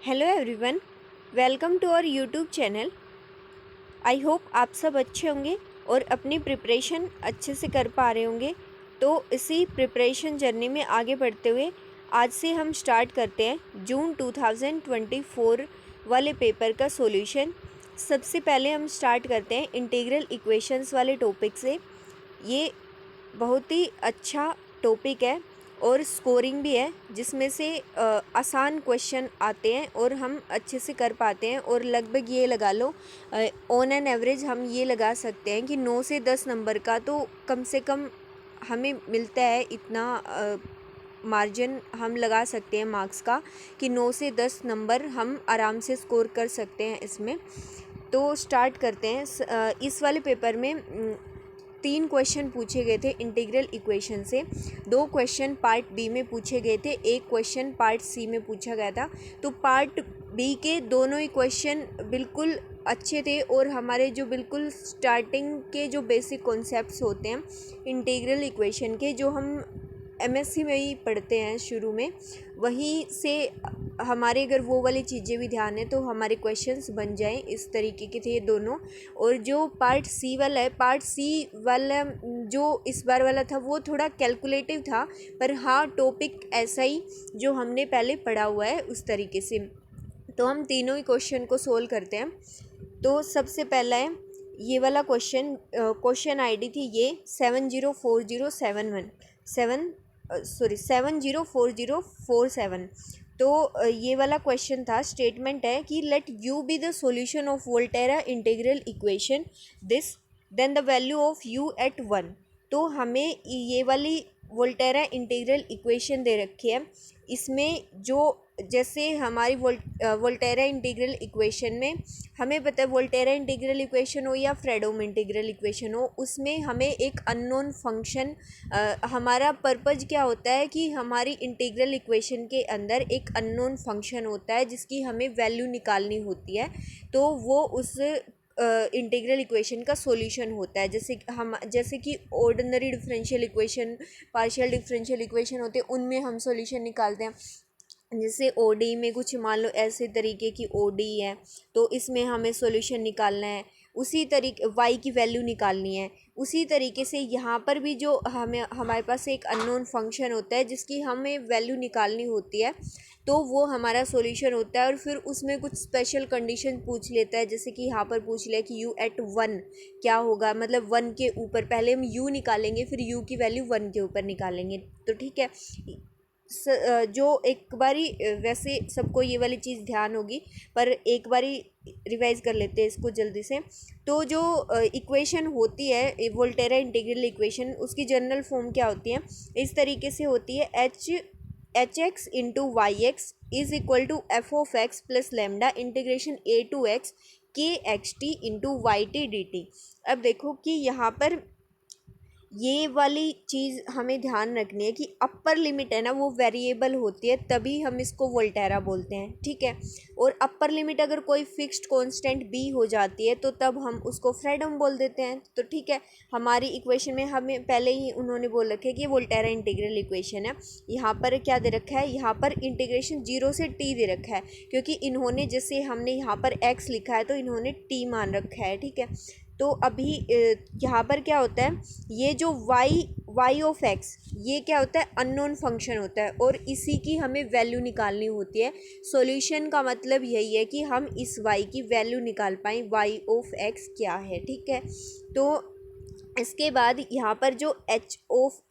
Hello everyone, welcome to our YouTube channel. I hope आप सब अच्छे होंगे और अपनी प्रिपरेशन अच्छे से कर पा रहे होंगे। तो इसी प्रिपरेशन जर्नी में आगे बढ़ते हुए आज से हम स्टार्ट करते हैं जून 2024 वाले पेपर का सॉल्यूशन। सबसे पहले हम स्टार्ट करते हैं इंटीग्रल इक्वेशंस वाले टॉपिक से। ये बहुत ही अच्छा टॉपिक है और स्कोरिंग भी है, जिसमें से आसान क्वेश्चन आते हैं और हम अच्छे से कर पाते हैं। और लगभग ये लगा लो ऑन एन एवरेज हम ये लगा सकते हैं कि 9 से 10 नंबर का तो कम से कम हमें मिलता है। इतना मार्जिन हम लगा सकते हैं मार्क्स का कि 9 से 10 नंबर हम आराम से स्कोर कर सकते हैं इसमें। तो स्टार्ट करते हैं। इस वाले पेपर में 3 क्वेश्चन पूछे गए थे इंटीग्रल इक्वेशन से। 2 क्वेश्चन पार्ट बी में पूछे गए थे, 1 क्वेश्चन पार्ट सी में पूछा गया था। तो पार्ट बी के दोनों ही क्वेश्चन बिल्कुल अच्छे थे और हमारे जो बिल्कुल स्टार्टिंग के जो बेसिक कॉन्सेप्ट्स होते हैं इंटीग्रल इक्वेशन के, जो हम एमएससी में ही पढ़ते हैं शुरू में, वहीं से हमारे अगर वो वाली चीज़ें भी ध्यान है तो हमारे क्वेश्चंस बन जाएं। इस तरीके के थे ये दोनों। और जो पार्ट सी वाला है, पार्ट सी वाला जो इस बार वाला था वो थोड़ा कैलकुलेटिव था, पर हाँ टॉपिक ऐसा ही जो हमने पहले पढ़ा हुआ है उस तरीके से। तो हम तीनों ही क्वेश्चन को सोल्व करते हैं। तो सबसे पहला है ये वाला क्वेश्चन। क्वेश्चन आईडी थी ये 704047। तो ये वाला क्वेश्चन था। स्टेटमेंट है कि let u be the solution of Volterra integral equation this, then the value of u at 1। तो हमें ये वाली वोल्टेरा इंटीग्रल इक्वेशन दे रखी है। इसमें जो जैसे हमारी वोल्टेरा इंटीग्रल इक्वेशन में हमें पता है, वोल्टेरा इंटीग्रल इक्वेशन हो या फ्रेडोम इंटीग्रल इक्वेशन हो, उसमें हमें एक अननोन फंक्शन, हमारा पर्पज़ क्या होता है कि हमारी इंटीग्रल इक्वेशन के अंदर एक अननोन फंक्शन होता है जिसकी हमें वैल्यू निकालनी होती है। तो वो उस इंटीग्रल इक्वेशन का सॉल्यूशन होता है। जैसे कि ordinary differential equation, partial differential equation होते हैं, उनमें हम सॉल्यूशन निकालते हैं। जैसे ओडी में कुछ मान लो ऐसे तरीके की ओडी है, तो इसमें हमें सॉल्यूशन निकालना है, उसी तरीके वाई की वैल्यू निकालनी है। उसी तरीके से यहाँ पर भी जो हमारे पास एक अननोन फंक्शन होता है जिसकी हमें वैल्यू निकालनी होती है, तो वो हमारा सॉल्यूशन होता है। और फिर उसमें कुछ स्पेशल कंडीशन पूछ लेता है, जैसे कि यहाँ पर पूछ लिया कि u एट 1 क्या होगा, मतलब 1 के ऊपर पहले हम u निकालेंगे, फिर u की वैल्यू 1 के ऊपर निकालेंगे। तो ठीक है, जो एक बारी वैसे सबको ये वाली चीज़ ध्यान होगी, पर एक बारी रिवाइज कर लेते हैं इसको जल्दी से। तो जो इक्वेशन होती है वोल्टेरा इंटीग्रल इक्वेशन, उसकी जनरल फॉर्म क्या होती है, इस तरीके से होती है। H X into Y X is equal to F of X plus lambda integration A to X K X T into Y T D T. अब देखो कि यहाँ पर ये वाली चीज़ हमें ध्यान रखनी है कि अपर लिमिट है ना, वो वेरिएबल होती है, तभी हम इसको वोल्टेरा बोलते हैं। ठीक है, और अपर लिमिट अगर कोई फिक्स्ड कांस्टेंट बी हो जाती है तो तब हम उसको फ्रीडम बोल देते हैं। तो ठीक है, हमारी इक्वेशन में हमें पहले ही उन्होंने बोल रखा है कि वोल्टेरा इंटीग्रल इक्वेशन है। यहाँ पर क्या दे रखा है, यहाँ पर इंटीग्रेशन 0 से t दे रखा है, क्योंकि इन्होंने जैसे हमने यहाँ पर x लिखा है तो इन्होंने t मान रखा है। ठीक है, तो अभी यहाँ पर क्या होता है, ये जो y ऑफ x, ये क्या होता है, अननोन फंक्शन होता है और इसी की हमें वैल्यू निकालनी होती है। सॉल्यूशन का मतलब यही है कि हम इस y की वैल्यू निकाल पाएँ, y ऑफ x क्या है। ठीक है, तो इसके बाद यहाँ पर जो h ऑफ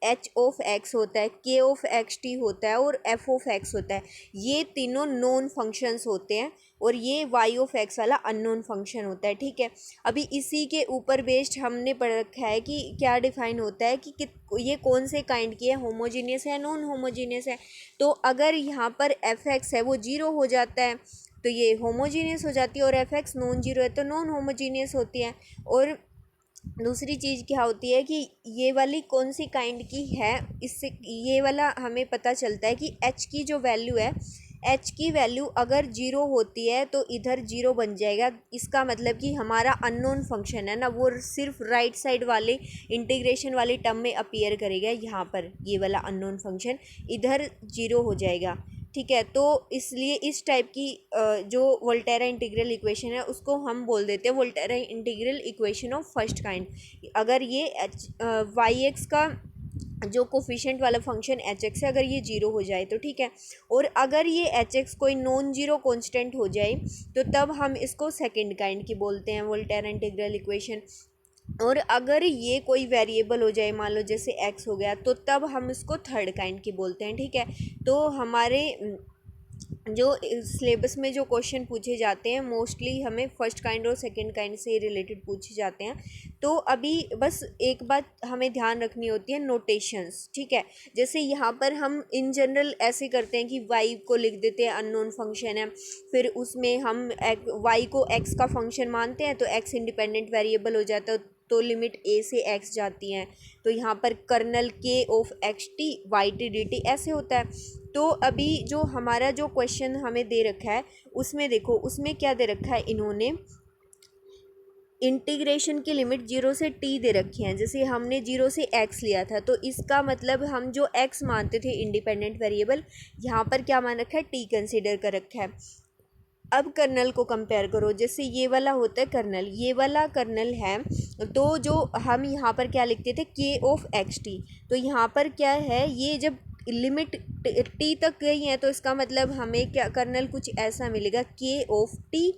x होता है, k ऑफ एक्स टी होता है और f ऑफ x होता है, ये तीनों नोन फंक्शंस होते हैं और ये y ऑफ x वाला अननोन फंक्शन होता है। ठीक है, अभी इसी के ऊपर बेस्ड हमने पढ़ रखा है कि क्या डिफाइन होता है कि ये कौन से काइंड की है, होमोजीनियस है, नॉन होमोजीनियस है। तो अगर यहाँ पर f(x) है वो 0 हो जाता है तो ये होमोजीनियस हो जाती है, और f(x) नॉन जीरो है तो नॉन होमोजीनियस होती है। और दूसरी चीज़ क्या होती है कि ये वाली कौन सी काइंड की है, इससे ये वाला हमें पता चलता है कि h की जो वैल्यू है, h की वैल्यू अगर 0 होती है तो इधर 0 बन जाएगा। इसका मतलब कि हमारा अननोन फंक्शन है ना, वो सिर्फ राइट साइड वाले इंटीग्रेशन वाली टर्म में अपीयर करेगा। यहाँ पर ये वाला अननोन फंक्शन इधर 0 हो जाएगा। ठीक है। तो इसलिए इस टाइप की जो वोल्टेरा इंटीग्रल इक्वेशन है उसको हम बोल देते हैं Volterra integral equation of first kind. अगर ये वाई एक्स का जो कोफिशिएंट वाला फंक्शन एच एक्स है अगर ये जीरो हो जाए तो ठीक है, और अगर ये एच एक्स कोई नॉन जीरो कॉन्स्टेंट हो जाए तो तब हम इसको सेकंड काइंड की बोलते हैं वोल्टेरा इंटीग्रल इक्वेशन। और अगर ये कोई वेरिएबल हो जाए, मान लो जैसे एक्स हो गया, तो तब हम इसको थर्ड काइंड की बोलते हैं। ठीक है। तो हमारे जो सिलेबस में जो क्वेश्चन पूछे जाते हैं मोस्टली हमें फर्स्ट काइंड और सेकंड काइंड से रिलेटेड पूछे जाते हैं। तो अभी बस एक बात हमें ध्यान रखनी होती है, नोटेशंस। ठीक है। जैसे यहाँ पर हम इन जनरल ऐसे करते हैं कि वाई को लिख देते हैं अननोन फंक्शन है, फिर उसमें हम वाई को एक्स का फंक्शन मानते हैं तो एक्स इंडिपेंडेंट वेरिएबल हो जाता है, तो लिमिट ए से एक्स जाती हैं। तो यहाँ पर कर्नल के of x t y T D t ऐसे होता है। तो अभी जो हमारा जो क्वेश्चन हमें दे रखा है उसमें देखो, उसमें क्या दे रखा है, इन्होंने इंटीग्रेशन की लिमिट जीरो से टी दे रखी है। जैसे हमने जीरो से एक्स लिया था तो इसका मतलब हम जो एक्स मानते थे इंडिपेंडेंट वेरिएबल, यहाँ पर क्या मान रखा है, टी कंसीडर कर रखा है। अब कर्नल को कंपेयर करो, जैसे ये वाला होता है कर्नल, ये वाला कर्नल है, तो जो हम यहाँ पर क्या लिखते थे, के ऑफ एक्स टी, तो यहाँ पर क्या है, ये जब लिमिट टी तक गई है तो इसका मतलब हमें क्या कर्नल कुछ ऐसा मिलेगा के ऑफ टी,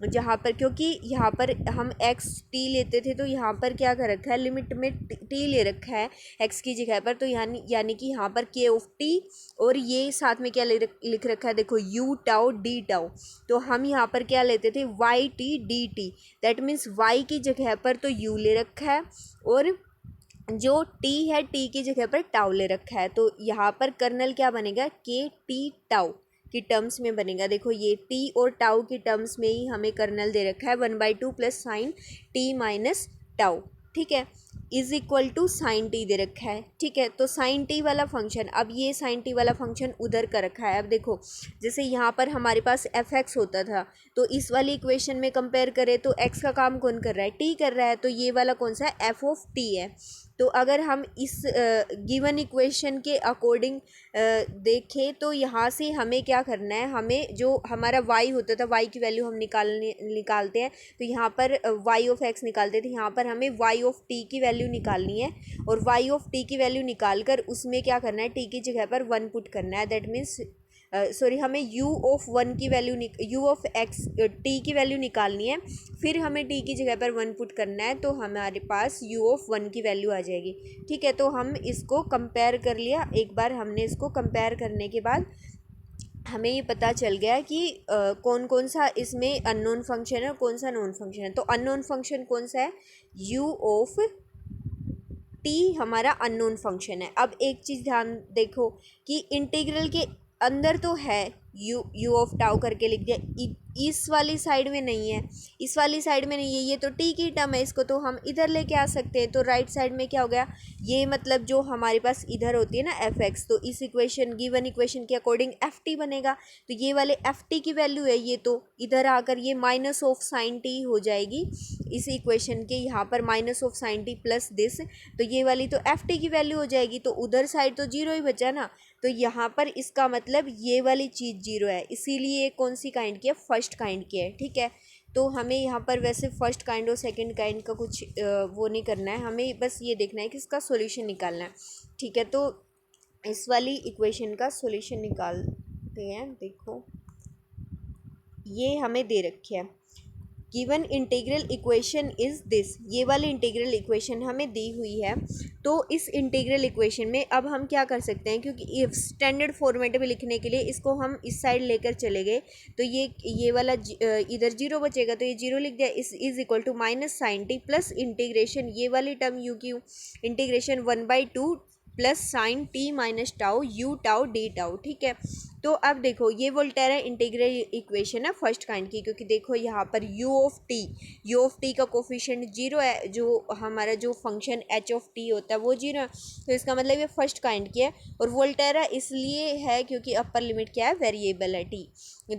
जहाँ पर क्योंकि यहाँ पर हम एक्स टी लेते थे तो यहाँ पर क्या कर रखा है, लिमिट में टी ले रखा है एक्स की जगह पर, तो यानी कि यहाँ पर के ऑफ टी, और ये साथ में क्या लिख रखा है, देखो यू टाउ डी टाउ, तो हम यहाँ पर क्या लेते थे, y T D t, that means y की जगह पर तो यू ले रखा है और जो टी है टी की जगह पर टाउ ले रखा है। तो यहाँ पर कर्नल क्या बनेगा, के टी टाउ की टर्म्स में बनेगा। देखो ये टी और टाउ की टर्म्स में ही हमें कर्नल दे रखा है 1/2 plus sine T minus tau. ठीक है, is equal to sine T दे रखा है। ठीक है, तो साइन टी वाला फंक्शन, अब ये साइन टी वाला फंक्शन उधर कर रखा है। अब देखो जैसे यहाँ पर हमारे पास एफ एक्स होता था, तो इस वाली इक्वेशन में कंपेयर करें तो एक्स का काम कौन कर रहा है, टी कर रहा है, तो ये वाला कौन सा है, एफ ऑफ टी है। तो अगर हम इस गिवन इक्वेशन के अकॉर्डिंग देखें तो यहाँ से हमें क्या करना है, हमें जो हमारा y होता था, y की वैल्यू हम निकालते हैं, तो यहाँ पर y ऑफ x निकालते थे, यहाँ पर हमें y ऑफ t की वैल्यू निकालनी है, और y ऑफ t की वैल्यू निकाल कर उसमें क्या करना है, t की जगह पर 1 पुट करना है। दैट मीन्स सॉरी, हमें u ऑफ 1 की value u of x t की वैल्यू निकालनी है, फिर हमें t की जगह पर 1 पुट करना है, तो हमारे पास u ऑफ 1 की वैल्यू आ जाएगी। ठीक है, तो हम इसको कंपेयर कर लिया, एक बार हमने इसको कंपेयर करने के बाद हमें ये पता चल गया कि कौन कौन सा इसमें अननोन फंक्शन है और कौन सा नॉन फंक्शन है। तो अननोन फंक्शन कौन सा है, u ऑफ t हमारा अननोन फंक्शन है। अब एक चीज़ ध्यान देखो कि इंटीग्रल के अंदर तो है यू ऑफ टाउ करके लिख दिया, इस वाली साइड में नहीं है, इस वाली साइड में नहीं है, ये तो टी की टर्म है, इसको तो हम इधर लेके आ सकते हैं। तो राइट साइड में क्या हो गया, ये मतलब जो हमारे पास इधर होती है ना एफ एक्स, तो इस इक्वेशन गिवन इक्वेशन के अकॉर्डिंग एफ टी बनेगा, तो ये वाले एफ टी की वैल्यू है, ये तो इधर आकर ये माइनस ऑफ साइन टी हो जाएगी इस इक्वेशन के, यहाँ पर minus of sine t plus this, तो ये वाली तो एफ टी की वैल्यू हो जाएगी, तो उधर साइड तो जीरो ही बचा ना, तो यहाँ पर इसका मतलब ये वाली चीज़ जीरो है, इसीलिए कौन सी काइंड की है, फर्स्ट काइंड की है। ठीक है, तो हमें यहाँ पर वैसे फर्स्ट काइंड और सेकंड काइंड का कुछ वो नहीं करना है, हमें बस ये देखना है कि इसका सॉल्यूशन निकालना है। ठीक है, तो इस वाली इक्वेशन का सॉल्यूशन निकालते हैं। देखो ये हमें दे रखी है, given integral equation is this, ये वाली इंटीग्रल इक्वेशन हमें दी हुई है। तो इस इंटीग्रल इक्वेशन में अब हम क्या कर सकते हैं, क्योंकि स्टैंडर्ड फॉर्मेट में लिखने के लिए इसको हम इस साइड लेकर चले गए, तो ये वाला इधर जीरो बचेगा, तो ये जीरो लिख दिया, is equal to minus sine t plus integration, ये वाली टर्म यू की integration 1/2 plus sine T minus tau u tau D tau. ठीक है, तो अब देखो ये वोल्टेरा इंटीग्रल इक्वेशन है फर्स्ट काइंड की, क्योंकि देखो यहाँ पर u ऑफ टी का कोफिशिएंट जीरो है, जो हमारा जो फंक्शन h ऑफ टी होता है वो जीरो है, तो इसका मतलब ये फर्स्ट काइंड की है। और वोल्टेरा इसलिए है क्योंकि अपर लिमिट क्या है, वेरिएबल है t,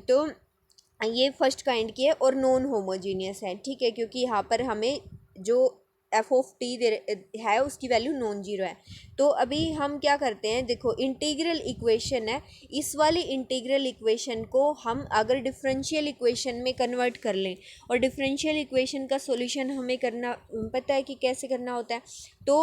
तो ये फर्स्ट काइंड की है और नॉन होमोजीनियस है। ठीक है, क्योंकि यहाँ पर हमें जो एफ ऑफ टी है उसकी वैल्यू नॉन जीरो है। तो अभी हम क्या करते हैं, देखो इंटीग्रल इक्वेशन है, इस वाली इंटीग्रल इक्वेशन को हम अगर डिफरेंशियल इक्वेशन में कन्वर्ट कर लें, और डिफरेंशियल इक्वेशन का सॉल्यूशन हमें करना पता है कि कैसे करना होता है, तो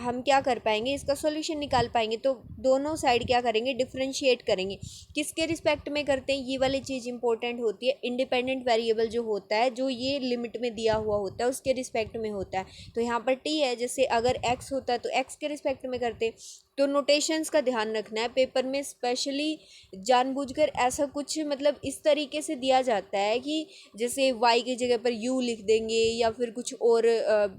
हम क्या कर पाएंगे, इसका सॉल्यूशन निकाल पाएंगे। तो दोनों साइड क्या करेंगे, डिफरेंशिएट करेंगे। किसके रिस्पेक्ट में करते हैं, ये वाली चीज़ इंपॉर्टेंट होती है। इंडिपेंडेंट वेरिएबल जो होता है, जो ये लिमिट में दिया हुआ होता है, उसके रिस्पेक्ट में होता है। तो यहाँ पर टी है, जैसे अगर एक्स होता है तो एक्स के रिस्पेक्ट में करते हैं। तो नोटेशंस का ध्यान रखना है, पेपर में स्पेशली जानबूझकर ऐसा कुछ मतलब इस तरीके से दिया जाता है कि जैसे y की जगह पर u लिख देंगे, या फिर कुछ और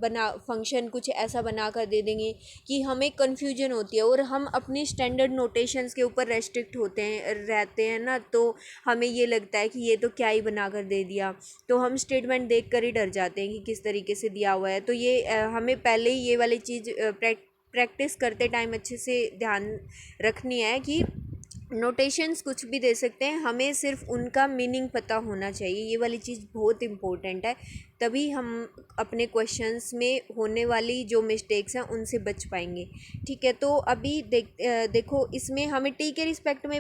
बना फंक्शन कुछ ऐसा बना कर दे देंगे कि हमें कन्फ्यूजन होती है, और हम अपनी स्टैंडर्ड नोटेशंस के ऊपर रेस्ट्रिक्ट रहते हैं ना, तो हमें ये लगता है कि ये तो क्या ही बना कर दे दिया, तो हम स्टेटमेंट देख कर ही डर जाते हैं कि किस तरीके से दिया हुआ है। तो ये हमें पहले ही ये वाली चीज़ प्रैक्टिस करते टाइम अच्छे से ध्यान रखनी है कि नोटेशंस कुछ भी दे सकते हैं, हमें सिर्फ उनका मीनिंग पता होना चाहिए। ये वाली चीज़ बहुत इम्पोर्टेंट है, तभी हम अपने क्वेश्चंस में होने वाली जो मिस्टेक्स हैं उनसे बच पाएंगे। ठीक है, तो अभी देखो इसमें हमें टी के रिस्पेक्ट में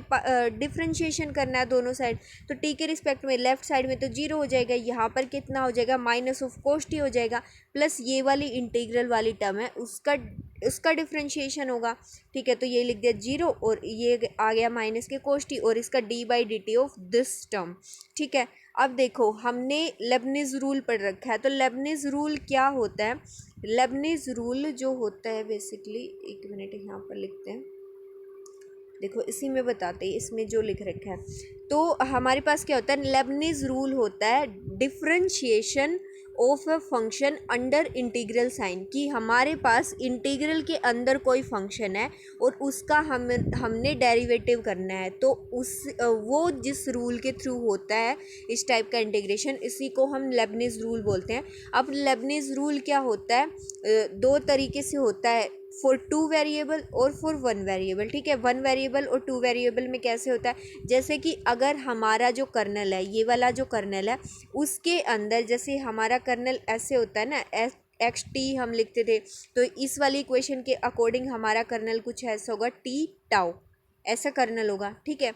डिफ्रेंशिएशन करना है दोनों साइड। तो टी के रिस्पेक्ट में लेफ्ट साइड में तो जीरो हो जाएगा, यहाँ पर कितना हो जाएगा, माइनस ऑफ कोस्ट ही हो जाएगा, प्लस ये वाली इंटीग्रल वाली टर्म है उसका डिफ्रेंशिएशन होगा। ठीक है, तो ये लिख दिया जीरो, और ये आ गया माइनस के कोष्टी, और इसका D by D T of this term. ठीक है, अब देखो हमने लेबनिज रूल पढ़ रखा है। तो लेबनिज रूल क्या होता है, लेबनिज रूल जो होता है बेसिकली, एक मिनट यहाँ पर लिखते हैं, देखो इसी में बताते हैं, इसमें जो लिख रखा है। तो हमारे पास क्या होता है, लेबनिज रूल होता है differentiation of a function under integral sign, कि हमारे पास इंटीग्रल के अंदर कोई फंक्शन है और उसका हमने डेरिवेटिव करना है, तो वो जिस रूल के थ्रू होता है इस टाइप का इंटीग्रेशन, इसी को हम लेबनिज रूल बोलते हैं। अब लेबनिज रूल क्या होता है, दो तरीके से होता है, फॉर 2 वेरिएबल और फॉर 1 वेरिएबल। ठीक है, 1 वेरिएबल और 2 वेरिएबल में कैसे होता है, जैसे कि अगर हमारा जो कर्नल है, ये वाला जो कर्नल है, उसके अंदर जैसे हमारा कर्नल ऐसे होता है ना, एक्स टी हम लिखते थे, तो इस वाली इक्वेशन के अकॉर्डिंग हमारा कर्नल कुछ ऐसा होगा, टी टाउ ऐसा कर्नल होगा। ठीक है,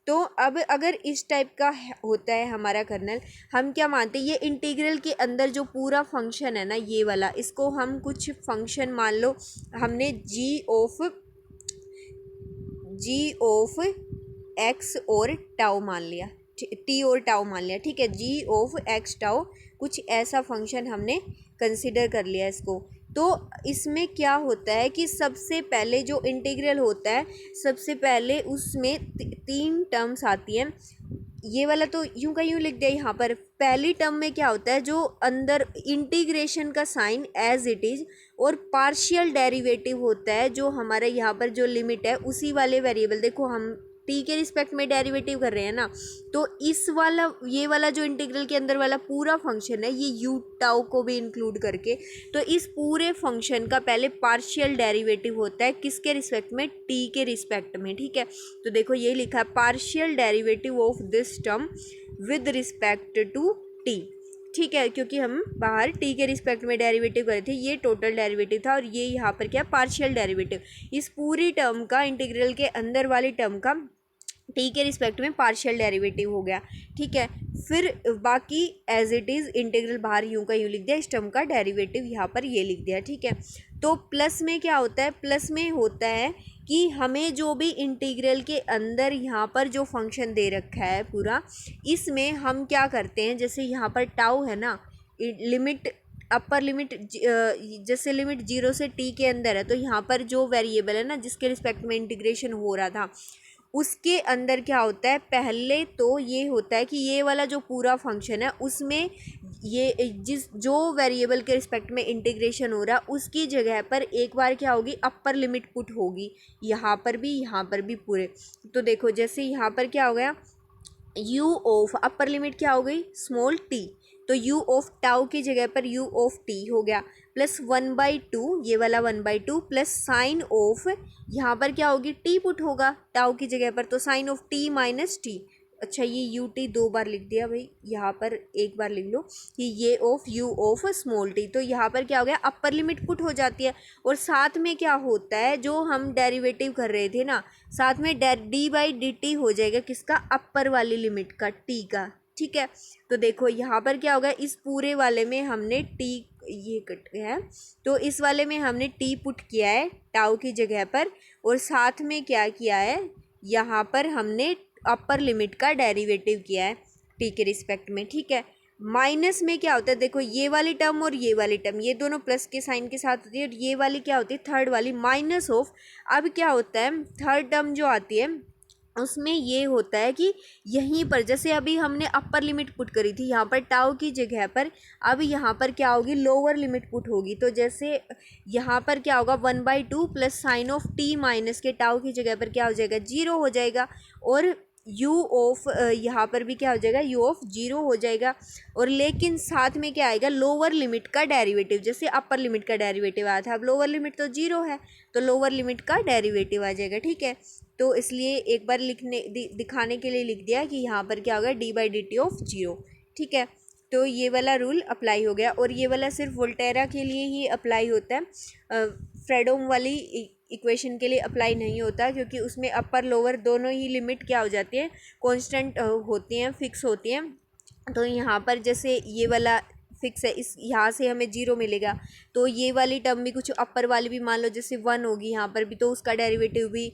तो अब अगर इस टाइप का होता है हमारा कर्नल, हम क्या मानते हैं, ये इंटीग्रल के अंदर जो पूरा फंक्शन है ना, ये वाला, इसको हम कुछ फंक्शन मान लो, हमने जी ऑफ एक्स और टाउ मान लिया, टी और टाउ मान लिया। ठीक है, जी ऑफ एक्स टाउ कुछ ऐसा फंक्शन हमने कंसिडर कर लिया इसको। तो इसमें क्या होता है कि सबसे पहले जो इंटीग्रल होता है, सबसे पहले उसमें 3 टर्म्स आती हैं। ये वाला तो यूं का यूं लिख दिया यहाँ पर। पहली टर्म में क्या होता है, जो अंदर इंटीग्रेशन का साइन एज इट इज़, और पार्शियल डेरिवेटिव होता है जो हमारे यहाँ पर जो लिमिट है उसी वाले वेरिएबल, देखो हम टी के रिस्पेक्ट में डेरिवेटिव कर रहे हैं ना, तो इस वाला ये वाला जो इंटीग्रल के अंदर वाला पूरा फंक्शन है, ये यू टाउ को भी इंक्लूड करके, तो इस पूरे फंक्शन का पहले पार्शियल डेरिवेटिव होता है किसके रिस्पेक्ट में, टी के रिस्पेक्ट में। ठीक है, तो देखो ये लिखा है partial derivative of this term with respect to t. ठीक है, क्योंकि हम बाहर टी के रिस्पेक्ट में डेरिवेटिव करे थे, ये टोटल डेरिवेटिव था, और ये यहाँ पर क्या पार्शियल डेरिवेटिव, इस पूरी टर्म का, इंटीग्रल के अंदर वाली टर्म का टी के रिस्पेक्ट में पार्शियल डेरिवेटिव हो गया। ठीक है, फिर बाकी एज इट इज़ इंटीग्रल बाहर यूं का यूं लिख दिया, इस टर्म का डेरिवेटिव यहाँ पर ये लिख दिया। ठीक है, तो प्लस में क्या होता है, प्लस में होता है कि हमें जो भी इंटीग्रल के अंदर यहाँ पर जो फंक्शन दे रखा है पूरा, इसमें हम क्या करते हैं, जैसे यहाँ पर टाउ है ना, लिमिट अपर लिमिट, जैसे लिमिट 0 से टी के अंदर है, तो यहाँ पर जो वेरिएबल है ना जिसके रिस्पेक्ट में इंटीग्रेशन हो रहा था, उसके अंदर क्या होता है, पहले तो ये होता है कि ये वाला जो पूरा फंक्शन है उसमें ये जो वेरिएबल के रिस्पेक्ट में इंटीग्रेशन हो रहा है उसकी जगह पर एक बार क्या होगी, अपर लिमिट पुट होगी, यहाँ पर भी पूरे। तो देखो जैसे यहाँ पर क्या हो गया, u ऑफ अपर लिमिट क्या हो गई, स्मॉल t, तो u ऑफ टाउ की जगह पर u ऑफ t हो गया, प्लस 1/2, ये वाला 1/2, प्लस साइन ऑफ, यहाँ पर क्या होगी, t पुट होगा टाउ की जगह पर, तो sine of t minus t, अच्छा ये यू टी 2 बार लिख दिया भाई, यहाँ पर एक बार लिख लो कि ये of you of small T. तो यहाँ पर क्या हो गया, अपर लिमिट पुट हो जाती है और साथ में क्या होता है, जो हम डेरिवेटिव कर रहे थे ना, साथ में डी बाई डी टी हो जाएगा किसका, अपर वाली लिमिट का, टी का। ठीक है, तो देखो यहाँ पर क्या होगा, इस पूरे वाले में हमने टी, ये कट गया है, तो इस वाले में हमने टी पुट किया है टाउ की जगह पर, और साथ में क्या किया है, यहाँ पर हमने अपर लिमिट का डेरिवेटिव किया है टी के रिस्पेक्ट में। ठीक है, माइनस में क्या होता है, देखो ये वाली टर्म और ये वाली टर्म, ये दोनों प्लस के साइन के साथ होती है, और ये वाली क्या होती है, थर्ड वाली माइनस ऑफ। अब क्या होता है, थर्ड टर्म जो आती है उसमें ये होता है कि यहीं पर जैसे अभी हमने अपर लिमिट पुट करी थी यहाँ पर टाउ की जगह पर, अब यहाँ पर क्या होगी, लोअर लिमिट पुट होगी। तो जैसे यहाँ पर क्या होगा, 1/2 plus sign of T minus के टाउ की जगह पर क्या हो जाएगा, 0 हो जाएगा, और u ऑफ यहाँ पर भी क्या हो जाएगा, u ऑफ 0 हो जाएगा। और लेकिन साथ में क्या आएगा, लोअर लिमिट का डेरिवेटिव, जैसे अपर लिमिट का डेरिवेटिव आया था, अब लोअर लिमिट तो 0 है, तो लोअर लिमिट का डेरिवेटिव आ जाएगा। ठीक है, तो इसलिए एक बार दिखाने के लिए लिख दिया कि यहाँ पर क्या होगा, D by D T of 0। ठीक है, तो ये वाला रूल अप्लाई हो गया, और ये वाला सिर्फ वोल्टेरा के लिए ही अप्लाई होता है, फ्रेडोम वाली इक्वेशन के लिए अप्लाई नहीं होता, क्योंकि उसमें अपर लोअर दोनों ही लिमिट क्या हो जाती है, कांस्टेंट होती हैं, फिक्स होती हैं। तो यहाँ पर जैसे ये वाला फिक्स है, इस यहाँ से हमें 0 मिलेगा, तो ये वाली टर्म भी कुछ अपर वाली भी मान लो जैसे 1 होगी यहाँ पर भी, तो उसका डेरिवेटिव भी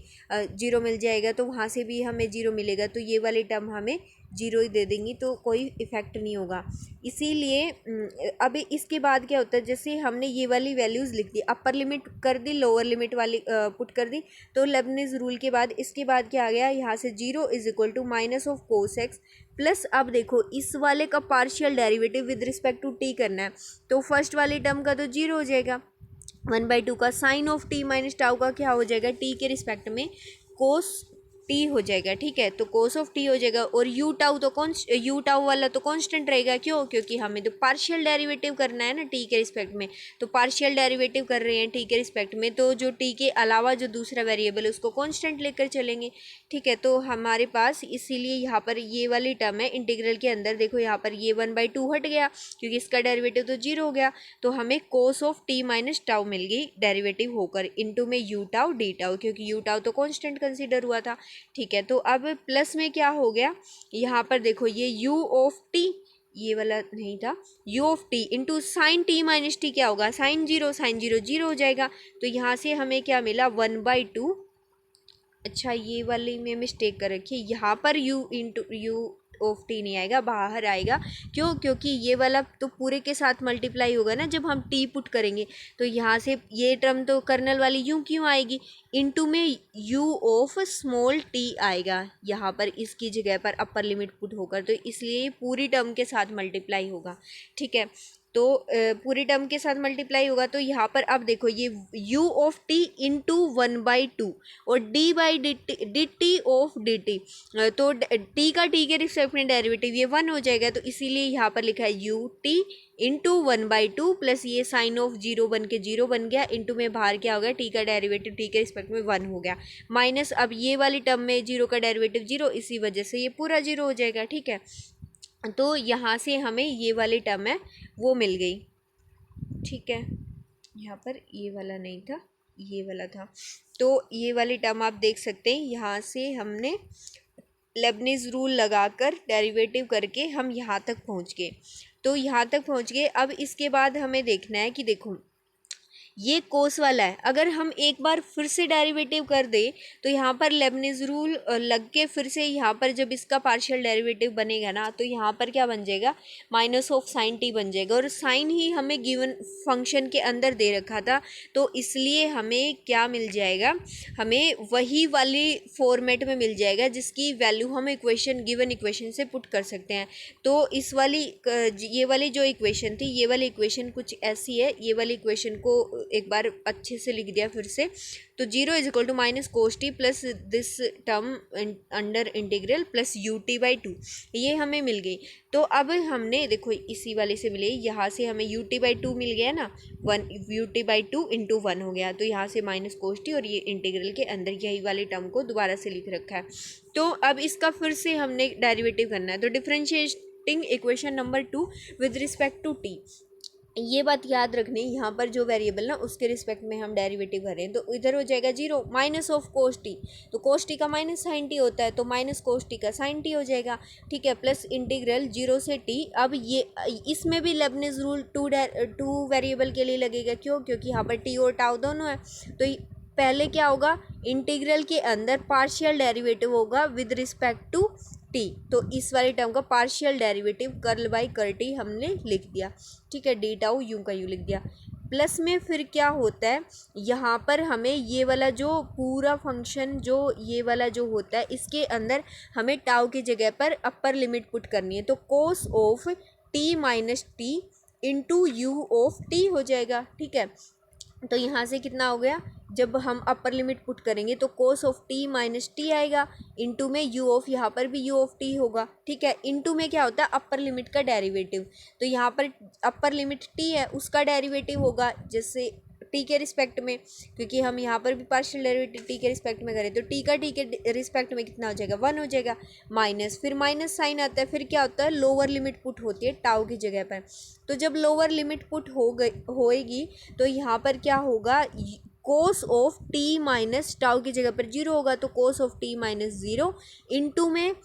0 मिल जाएगा, तो वहाँ से भी हमें 0 मिलेगा, तो ये वाली टर्म हमें 0 ही दे देंगी, तो कोई इफ़ेक्ट नहीं होगा। इसीलिए अब इसके बाद क्या होता है, जैसे हमने ये वाली वैल्यूज़ लिख दी, अपर लिमिट कर दी, लोअर लिमिट वाली पुट कर दी, तो लेबनिज़ रूल के बाद इसके बाद क्या आ गया, यहाँ से 0 is equal to minus of cos x plus, अब देखो इस वाले का partial derivative with respect to t करना है, तो फर्स्ट वाली टर्म का तो 0 हो जाएगा, 1/2 का sine of T minus tau का क्या हो जाएगा, टी के रिस्पेक्ट में कोस टी हो जाएगा। ठीक है, तो कोस ऑफ टी हो जाएगा, और यू टाउ तो यू टाउ वाला तो कांस्टेंट रहेगा, क्यों, क्योंकि हमें तो पार्शियल डेरिवेटिव करना है ना टी के रिस्पेक्ट में, तो पार्शियल डेरिवेटिव कर रहे हैं टी के रिस्पेक्ट में, तो जो टी के अलावा जो दूसरा वेरिएबल है उसको कांस्टेंट लेकर चलेंगे। ठीक है, तो हमारे पास इसीलिए यहाँ पर ये वाली टर्म है इंटीग्रल के अंदर, देखो यहाँ पर ये 1/2 हट गया, क्योंकि इसका डेरिवेटिव तो 0 हो गया, तो हमें cos of T minus tau मिल गई डेरिवेटिव होकर, इनटू में यू टाउ डी टाउ, क्योंकि यू टाउ तो कांस्टेंट कंसीडर हुआ था। ठीक है, तो अब प्लस में क्या हो गया, यहाँ पर देखो ये u ऑफ टी, ये वाला नहीं था, u of T into sine T minus T क्या होगा, साइन 0, साइन 0 0 हो जाएगा, तो यहाँ से हमें क्या मिला, 1/2। अच्छा ये वाली में मिस्टेक कर रखी है, यहाँ पर u into you of T नहीं आएगा, बाहर आएगा, क्यों, क्योंकि ये वाला तो पूरे के साथ मल्टीप्लाई होगा ना जब हम टी पुट करेंगे, तो यहाँ से ये टर्म तो कर्नल वाली यूँ क्यों आएगी, इनटू में u ऑफ स्मॉल टी आएगा यहाँ पर इसकी जगह पर अपर लिमिट पुट होकर, तो इसलिए पूरी टर्म के साथ मल्टीप्लाई होगा। ठीक है, तो पूरी टर्म के साथ मल्टीप्लाई होगा, तो यहाँ पर अब देखो ये u ऑफ टी इंटू 1/2 और d by D T of D t, तो t का t के रिस्पेक्ट में डेरिवेटिव ये 1 हो जाएगा, तो इसीलिए यहाँ पर लिखा है u t इंटू 1/2 प्लस ये साइन ऑफ 0 बन के 0 बन गया, इंटू में बाहर क्या हो गया, t का डेरिवेटिव t के रिस्पेक्ट में 1 हो गया, माइनस अब ये वाली टर्म में 0 का डेरिवेटिव 0, इसी वजह से ये पूरा 0 हो जाएगा। ठीक है, तो यहाँ से हमें ये वाली टर्म है वो मिल गई। ठीक है, यहाँ पर ये वाला नहीं था, ये वाला था, तो ये वाली टर्म आप देख सकते हैं, यहाँ से हमने लेबनिज़ रूल लगाकर डेरिवेटिव करके हम यहाँ तक पहुँच गए, तो यहाँ तक पहुँच गए। अब इसके बाद हमें देखना है कि देखो ये कोस वाला है, अगर हम एक बार फिर से डेरिवेटिव कर दें तो यहाँ पर लेबनिज़ रूल लग के फिर से यहाँ पर जब इसका पार्शियल डेरिवेटिव बनेगा ना, तो यहाँ पर क्या बन जाएगा, माइनस ऑफ साइन टी बन जाएगा, और साइन ही हमें गिवन फंक्शन के अंदर दे रखा था, तो इसलिए हमें क्या मिल जाएगा, हमें वही वाली फॉर्मेट में मिल जाएगा जिसकी वैल्यू हम इक्वेशन गिवन इक्वेशन से पुट कर सकते हैं। तो इस वाली ये वाली जो इक्वेशन थी, ये वाली इक्वेशन कुछ ऐसी है, ये वाली इक्वेशन को एक बार अच्छे से लिख दिया फिर से। तो 0 is equal to minus cos t plus this term under integral plus u t by two, ये हमें मिल गई। तो अब हमने देखो इसी वाले से मिले, यहाँ से हमें यू टी बाई टू मिल गया ना, one you t by two into one हो गया, तो यहाँ से माइनस कोस टी और ये इंटीग्रल के अंदर यही वाले टर्म को दोबारा से लिख रखा है। तो अब इसका फिर से हमने डेरिवेटिव करना है। तो differentiating equation number 2 with respect to t, ये बात याद रखनी, यहाँ पर जो वेरिएबल ना उसके रिस्पेक्ट में हम डेरिवेटिव कर रहे हैं। तो इधर हो जाएगा 0 माइनस ऑफ कोस टी, तो कोस टी का माइनस साइन टी होता है, तो माइनस कोस टी का साइन टी हो जाएगा, ठीक है, प्लस इंटीग्रल 0 से टी। अब ये इसमें भी लेबनिज रूल टू वेरिएबल के लिए लगेगा, क्यों, क्योंकि यहाँ पर टी और टाउ दोनों है। तो पहले क्या होगा, इंटीग्रल के अंदर पार्शियल डेरिवेटिव होगा विद रिस्पेक्ट टू टी, तो इस वाले टर्म का पार्शियल डेरिवेटिव कर्ल बाई कर टी हमने लिख दिया, ठीक है, डी टाउ यूं का यूं लिख दिया। प्लस में फिर क्या होता है, यहाँ पर हमें ये वाला जो पूरा फंक्शन जो ये वाला जो होता है इसके अंदर हमें टाउ की जगह पर अपर लिमिट पुट करनी है, तो कोस of T minus T into you of T हो जाएगा, ठीक है। तो यहाँ से कितना हो गया, जब हम अपर लिमिट पुट करेंगे तो कोस ऑफ टी माइनस टी आएगा, इनटू में यू ऑफ, यहाँ पर भी यू ऑफ टी होगा, ठीक है। इनटू में क्या होता है, अपर लिमिट का डेरिवेटिव, तो यहाँ पर अपर लिमिट टी है उसका डेरिवेटिव होगा जैसे टी के रिस्पेक्ट में, क्योंकि हम यहाँ पर भी पार्शियल डेरिवेटिव टी के रिस्पेक्ट में करें, तो टी का टी के रिस्पेक्ट में कितना हो जाएगा, 1 हो जाएगा, माइनस फिर माइनस साइन आता है, फिर क्या होता है, लोअर लिमिट पुट होती है टाउ की जगह पर। तो जब लोअर लिमिट पुट होएगी तो यहाँ पर क्या होगा, कोस ऑफ टी माइनस टाउ की जगह पर 0 होगा, तो कोस ऑफ टी माइनस 0 इंटू में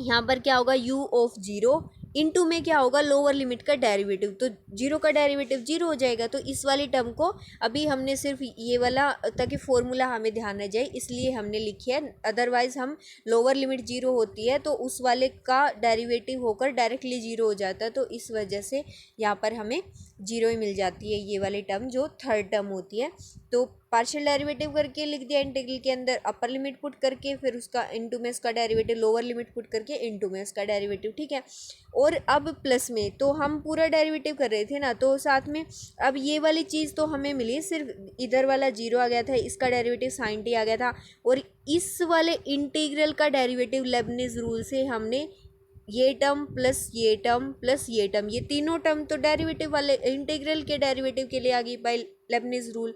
यहाँ पर क्या होगा, यू ऑफ 0 इनटू में क्या होगा, लोअर लिमिट का डेरिवेटिव, तो 0 का डेरिवेटिव 0 हो जाएगा। तो इस वाली टर्म को अभी हमने सिर्फ ये वाला, ताकि फॉर्मूला हमें ध्यान रह जाए इसलिए हमने लिखी है, अदरवाइज हम लोअर लिमिट 0 होती है तो उस वाले का डेरिवेटिव होकर डायरेक्टली 0 हो जाता है, तो इस वजह से यहाँ पर हमें 0 ही मिल जाती है ये वाली टर्म जो थर्ड टर्म होती है। तो पार्शियल डेरिवेटिव करके लिख दिया इंटीग्रल के अंदर, अपर लिमिट पुट करके फिर उसका इनटू में इसका डेरिवेटिव, लोअर लिमिट पुट करके इनटू में इसका डेरिवेटिव, ठीक है। और अब प्लस में तो हम पूरा डेरिवेटिव कर रहे थे ना, तो साथ में अब ये वाली चीज़ तो हमें मिली, सिर्फ इधर वाला 0 आ गया था, इसका डेरिवेटिव साइन टी आ गया था, और इस वाले इंटीग्रल का डेरिवेटिव लेबनिज रूल से हमने ये टर्म प्लस ये टर्म प्लस ये टर्म, ये तीनों टर्म तो डेरिवेटिव वाले इंटीग्रल के डेरिवेटिव के लिए आ गई बाय लेबनिज रूल।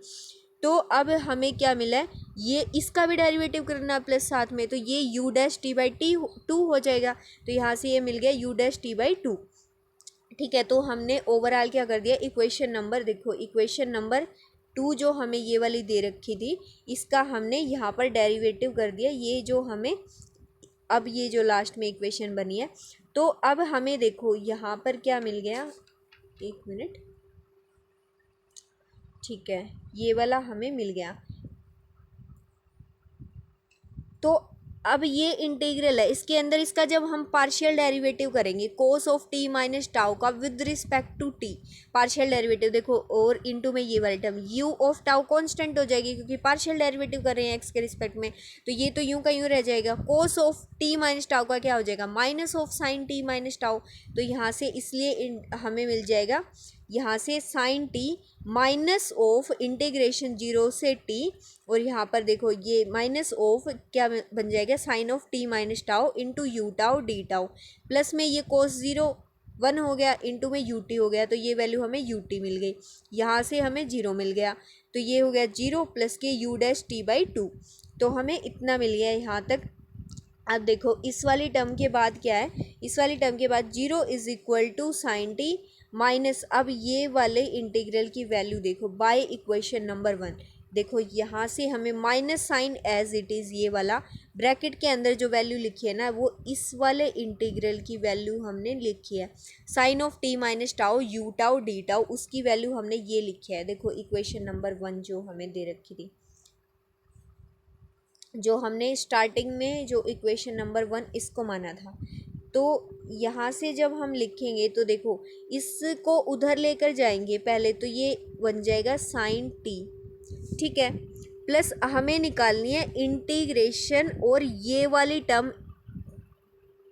तो अब हमें क्या मिला है, ये इसका भी डेरिवेटिव करना प्लस साथ में, तो ये you dash T by T 2 हो जाएगा, तो यहाँ से ये मिल गया यू डैश टी बाई 2, ठीक है। तो हमने ओवरऑल क्या कर दिया, इक्वेशन नंबर, देखो इक्वेशन नंबर 2 जो हमें ये वाली दे रखी थी इसका हमने यहाँ पर डेरिवेटिव कर दिया, ये जो हमें अब ये जो लास्ट में इक्वेशन बनी है। तो अब हमें देखो यहाँ पर क्या मिल गया, एक मिनट, ठीक है, ये वाला हमें मिल गया। तो अब ये इंटीग्रल है, इसके अंदर इसका जब हम पार्शियल डेरिवेटिव करेंगे cos of T minus tau का with respect to T, partial derivative देखो, और इनटू में ये वाली term U of tau constant हो जाएगी क्योंकि पार्शियल डेरिवेटिव कर रहे हैं एक्स के रिस्पेक्ट में, तो ये तो यूं का यूं रह जाएगा। Cos of T minus tau का क्या हो जाएगा, minus of sine T minus tau, तो यहाँ से इसलिए हमें मिल जाएगा यहाँ से sine T minus of integration 0 से टी, और यहाँ पर देखो ये माइनस ऑफ क्या बन जाएगा, sine of T minus tau into u tau D tau, plus में ये कोस 0 1 हो गया, इंटू में यू टी हो गया, तो ये वैल्यू हमें यू टी मिल गई, यहाँ से हमें 0 मिल गया, तो ये हो गया 0 प्लस के यू डैश टी बाई 2, तो हमें इतना मिल गया यहाँ तक। अब देखो इस वाली टर्म के बाद क्या है, इस वाली टर्म के बाद 0 is equal to sine T minus, अब ये वाले इंटीग्रल की वैल्यू देखो बाय इक्वेशन नंबर 1, देखो यहाँ से हमें minus sine as it is, ये वाला ब्रैकेट के अंदर जो वैल्यू लिखी है ना वो इस वाले इंटीग्रल की वैल्यू हमने लिखी है, sine of T minus tau u tau D tau, उसकी वैल्यू हमने ये लिखी है, देखो इक्वेशन नंबर 1 जो हमें दे रखी थी, जो हमने स्टार्टिंग में जो इक्वेशन नंबर 1 इसको माना था। तो यहाँ से जब हम लिखेंगे तो देखो इसको उधर लेकर जाएंगे पहले, तो ये बन जाएगा साइन टी, ठीक है, प्लस हमें निकालनी है इंटीग्रेशन, और ये वाली टर्म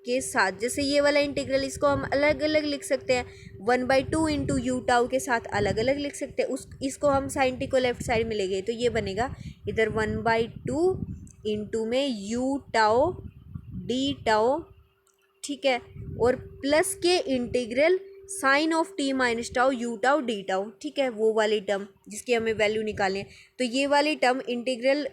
के साथ, जैसे ये वाला इंटीग्रल इसको हम अलग अलग लिख सकते हैं, 1/2 इंटू यू टाउ के साथ अलग अलग लिख सकते हैं। इसको हम साइन टी को लेफ्ट साइड में ले गए तो ये बनेगा इधर 1/2 इंटू में यू टाउ डी टाउ, ठीक है, और प्लस के integral sine of T minus tau u tau D tau, ठीक है, वो वाली टर्म जिसकी हमें वैल्यू निकालनी है। तो ये वाली टर्म इंटीग्रल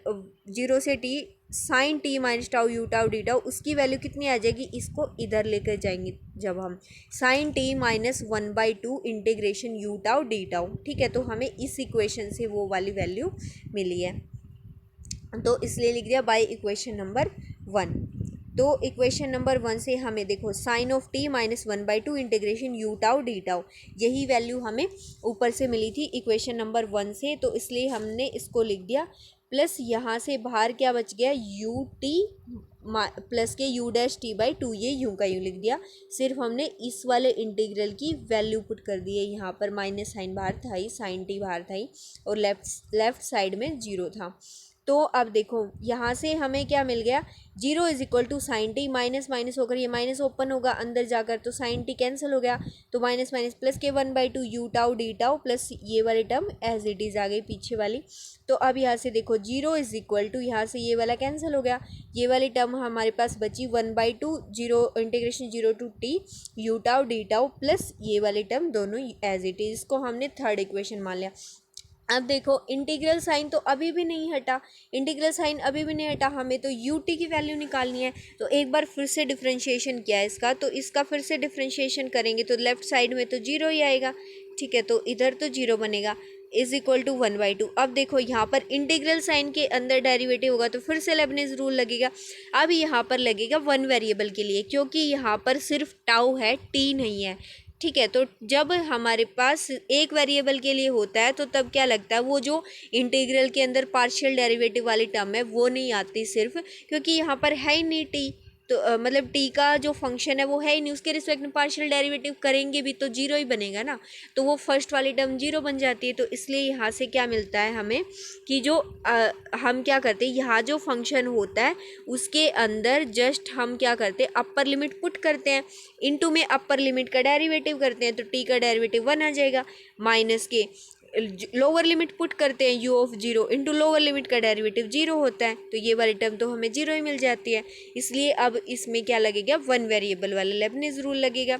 0 से t sine T minus tau u tau D tau, उसकी वैल्यू कितनी आ जाएगी, इसको इधर लेकर जाएंगे जब हम sine T minus 1/2 integration u tau D tau, ठीक है। तो हमें इस इक्वेशन से वो वाली वैल्यू मिली है, तो इसलिए लिख दिया बाय इक्वेशन नंबर 1। तो इक्वेशन नंबर 1 से हमें देखो sine of T minus 1/2 integration u tau D tau, यही वैल्यू हमें ऊपर से मिली थी इक्वेशन नंबर 1 से, तो इसलिए हमने इसको लिख दिया। प्लस यहाँ से बाहर क्या बच गया, यू टी प्लस के यू डैश टी बाई 2, ये यूँ का यूँ लिख दिया। सिर्फ हमने इस वाले इंटीग्रल की वैल्यू पुट कर दी है, यहाँ पर माइनस साइन बाहर था ही, साइन टी बाहर था ही, और लेफ्ट साइड में 0 था। तो अब देखो यहाँ से हमें क्या मिल गया, 0 is equal to sine T, minus minus होकर ये माइनस ओपन होगा अंदर जाकर, तो साइन टी कैंसिल हो गया, तो माइनस माइनस प्लस के 1/2 you tau D tau plus ये वाली टर्म एज इट इज़ आ गई पीछे वाली। तो अब यहाँ से देखो 0 इज इक्वल टू, यहाँ से ये वाला कैंसिल हो गया, ये वाली टर्म हमारे पास बची 1/2 0 integration 0 to t u tau D tau plus ये वाली टर्म दोनों एज इट इज़, इसको हमने थर्ड इक्वेशन मान लिया। अब देखो इंटीग्रल साइन तो अभी भी नहीं हटा, इंटीग्रल साइन अभी भी नहीं हटा, हमें तो यू टी की वैल्यू निकालनी है। तो एक बार फिर से डिफ्रेंशिएशन किया है इसका, तो इसका फिर से डिफ्रेंशिएशन करेंगे तो लेफ्ट साइड में तो 0 ही आएगा, ठीक है, तो इधर तो 0 बनेगा, इज इक्वल टू 1/2। अब देखो यहाँ पर इंटीग्रल साइन के अंदर डेरिवेटिव होगा तो फिर से लेबनिज रूल लगेगा। अब यहाँ पर लगेगा 1 वेरिएबल के लिए, क्योंकि यहाँ पर सिर्फ टाउ है, टी नहीं है, ठीक है। तो जब हमारे पास एक वेरिएबल के लिए होता है तो तब क्या लगता है, वो जो इंटीग्रल के अंदर पार्शियल डेरिवेटिव वाली टर्म है वो नहीं आती, सिर्फ क्योंकि यहाँ पर है ही नहीं टी, तो मतलब टी का जो फंक्शन है वो है ही नहीं, उसके रिस्पेक्ट में पार्शियल डेरिवेटिव करेंगे भी तो 0 ही बनेगा ना, तो वो फर्स्ट वाली टर्म 0 बन जाती है। तो इसलिए यहाँ से क्या मिलता है हमें कि जो हम क्या करते हैं, यहाँ जो फंक्शन होता है उसके अंदर जस्ट हम क्या करते हैं, अपर लिमिट पुट करते हैं, इनटू में अपर लिमिट का डेरिवेटिव करते हैं, तो टी का डेरिवेटिव 1 आ जाएगा, माइनस के लोअर लिमिट पुट करते हैं u of 0 into lower limit का डेरिवेटिव 0 होता है, तो ये वाली टर्म तो हमें 0 ही मिल जाती है। इसलिए अब इसमें क्या लगेगा, 1 वेरिएबल वाला लेबनिज रूल लगेगा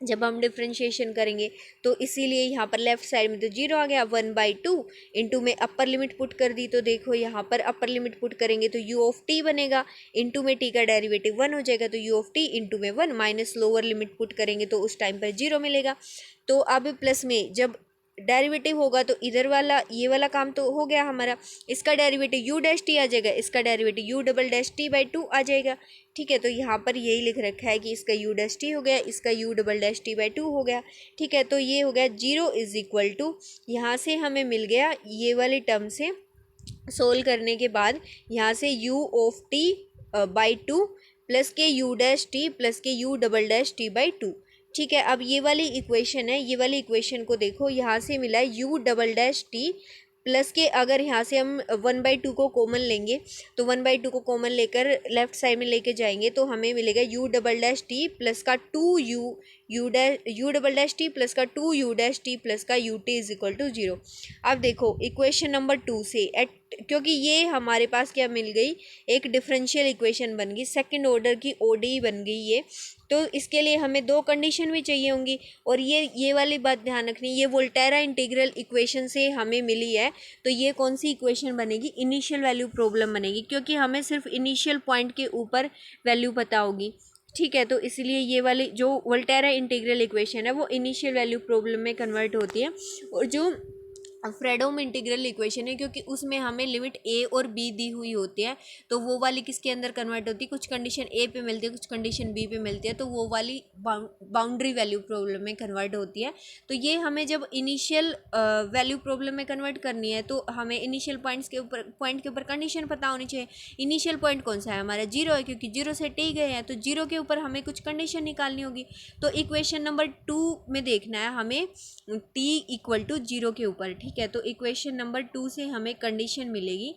जब हम डिफ्रेंशिएशन करेंगे। तो इसीलिए यहाँ पर लेफ्ट साइड में तो 0 आ गया, 1/2 इंटू में अपर लिमिट पुट कर दी, तो देखो यहाँ पर अपर लिमिट पुट करेंगे तो u ऑफ टी बनेगा, इंटू में टी का डेरिवेटिव 1 हो जाएगा, तो u ऑफ टी इंटू में 1 माइनस लोअर लिमिट पुट करेंगे तो उस टाइम पर 0 मिलेगा। तो अब प्लस में जब डेरिवेटिव होगा तो इधर वाला ये वाला काम तो हो गया हमारा, इसका डेरिवेटिव u डैश टी आ जाएगा, इसका derivative u double dash T by 2 आ जाएगा, ठीक है। तो यहाँ पर यही लिख रखा है कि इसका u डैश टी हो गया, इसका u double dash T by 2 हो गया, ठीक है। तो ये हो गया 0 इज इक्वल टू, यहाँ से हमें मिल गया ये वाली टर्म से सोल्व करने के बाद यहाँ से u of T by 2 plus के u डैश टी प्लस के u double dash T by 2, ठीक है। अब ये वाली इक्वेशन है, ये वाली इक्वेशन को देखो, यहाँ से मिला है u double dash t plus के, अगर यहाँ से हम 1/2 को कॉमन लेंगे तो 1/2 को कॉमन लेकर लेफ्ट साइड में लेके जाएंगे तो हमें मिलेगा u double dash t plus का 2u u double dash t plus का 2u डैश टी प्लस का u t is equal to 0। अब देखो इक्वेशन नंबर 2 से क्योंकि ये हमारे पास क्या मिल गई, एक डिफरेंशियल इक्वेशन बन गई, सेकंड ऑर्डर की ओडी बन गई ये, तो इसके लिए हमें दो कंडीशन भी चाहिए होंगी। और ये वाली बात ध्यान रखनी, ये वोल्टेरा इंटीग्रल इक्वेशन से हमें मिली है, तो ये कौन सी इक्वेशन बनेगी, इनिशियल वैल्यू प्रॉब्लम बनेगी, क्योंकि हमें सिर्फ इनिशियल पॉइंट के ऊपर वैल्यू पता होगी, ठीक है। तो इसलिए ये वाली जो वोल्टेरा इंटीग्रल इक्वेशन है वो इनिशियल वैल्यू प्रॉब्लम में कन्वर्ट होती है। और जो फ्रेडोम इंटीग्रल इक्वेशन है, क्योंकि उसमें हमें लिमिट a और b दी हुई होती है, तो वो वाली किसके अंदर कन्वर्ट होती है, कुछ कंडीशन a पे मिलती है, कुछ कंडीशन b पे मिलती है, तो वो वाली बाउंड्री वैल्यू प्रॉब्लम में कन्वर्ट होती है। तो ये हमें जब इनिशियल वैल्यू प्रॉब्लम में कन्वर्ट करनी है तो हमें इनिशियल पॉइंट के ऊपर कंडीशन पता होनी चाहिए। इनिशियल पॉइंट कौन सा है हमारा, 0 है, क्योंकि 0 से t गए हैं, तो 0 के ऊपर हमें कुछ कंडीशन निकालनी होगी। तो इक्वेशन नंबर 2 में देखना है हमें t इक्वल टू 0 के ऊपर, ठीक है। तो इक्वेशन नंबर 2 से हमें कंडीशन मिलेगी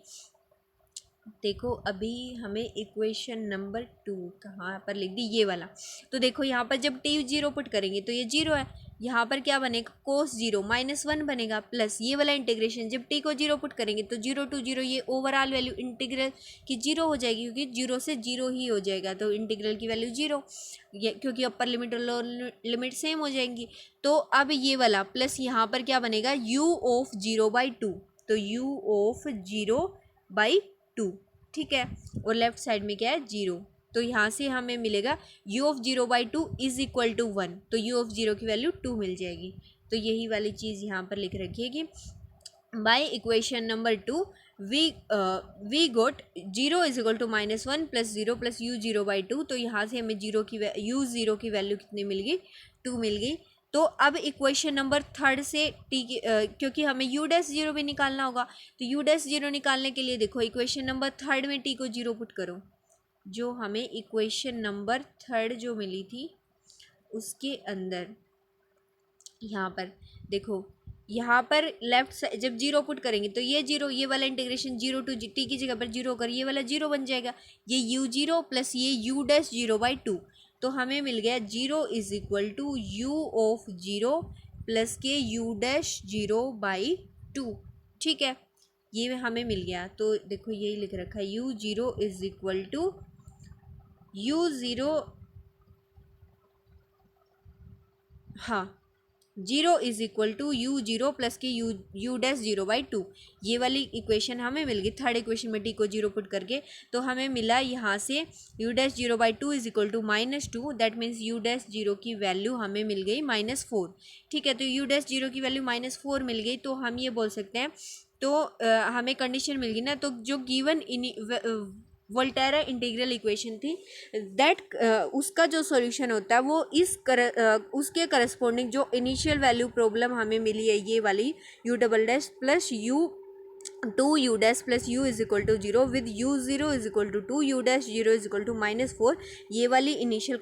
देखो अभी हमें इक्वेशन नंबर 2 कहाँ पर लिख दी, ये वाला। तो देखो यहाँ पर जब टी जीरो पुट करेंगे तो ये जीरो है, यहाँ पर क्या बनेगा कोस जीरो -1 बनेगा, प्लस ये वाला इंटीग्रेशन जब टी को जीरो पुट करेंगे तो 0 to 0 ये ओवरऑल वैल्यू इंटीग्रल की जीरो हो जाएगी, क्योंकि जीरो से जीरो ही हो जाएगा, तो इंटीग्रल की वैल्यू जीरो, ये क्योंकि अपर लिमिट और लोअर लिमिट सेम हो जाएंगी। तो अब ये वाला प्लस यहाँ पर क्या बनेगा u ऑफ 0/2, तो u ऑफ 0/2, ठीक है, और लेफ्ट साइड में क्या है जीरो, तो यहाँ से हमें मिलेगा u of 0/2 is equal to 1, तो u ऑफ 0 की वैल्यू 2 मिल जाएगी। तो यही वाली चीज़ यहाँ पर लिख रखी है कि by equation number 2 we got 0 is equal to -1 + 0 + u 0/2, तो यहाँ से हमें u 0 की वैल्यू कितनी मिल गई 2 मिल गई। तो अब इक्वेशन नंबर 3 से टी की क्योंकि हमें u डैश 0 भी निकालना होगा, तो u डैश 0 निकालने के लिए देखो इक्वेशन नंबर 3 में टी को 0 पुट करो, जो हमें इक्वेशन नंबर 3 जो मिली थी उसके अंदर यहाँ पर देखो, यहाँ पर लेफ्ट साइड जब जीरो पुट करेंगे तो ये जीरो, ये वाला इंटीग्रेशन 0 to टी की जगह पर जीरो कर ये वाला जीरो बन जाएगा, ये u 0 प्लस ये u डैश 0/2, तो हमें मिल गया 0 is equal to u of 0 plus के u डैश 0/2, ठीक है, ये हमें मिल गया। तो देखो यही लिख रखा है u 0 is equal to u 0, हाँ 0 is equal to u 0 plus के u डैश 0/2, ये वाली इक्वेशन हमें मिल गई थर्ड इक्वेशन में टी को 0 पुट करके, तो हमें मिला यहाँ से u dash 0/2 is equal to -2, that means u dash 0 की वैल्यू हमें मिल गई -4, ठीक है, तो u डैश 0 की वैल्यू -4 मिल गई, तो हम ये बोल सकते हैं, तो हमें कंडीशन मिल गई ना, तो जो गिवन वोल्टेरा इंटीग्रल इक्वेशन थी दैट उसका जो सॉल्यूशन होता है वो उसके करस्पॉन्डिंग जो इनिशियल वैल्यू प्रॉब्लम हमें मिली है ये वाली u double dash plus u dash plus u is equal to 0 with u 0 is equal to 2 u dash 0 is equal to -4, ये वाली इनिशियल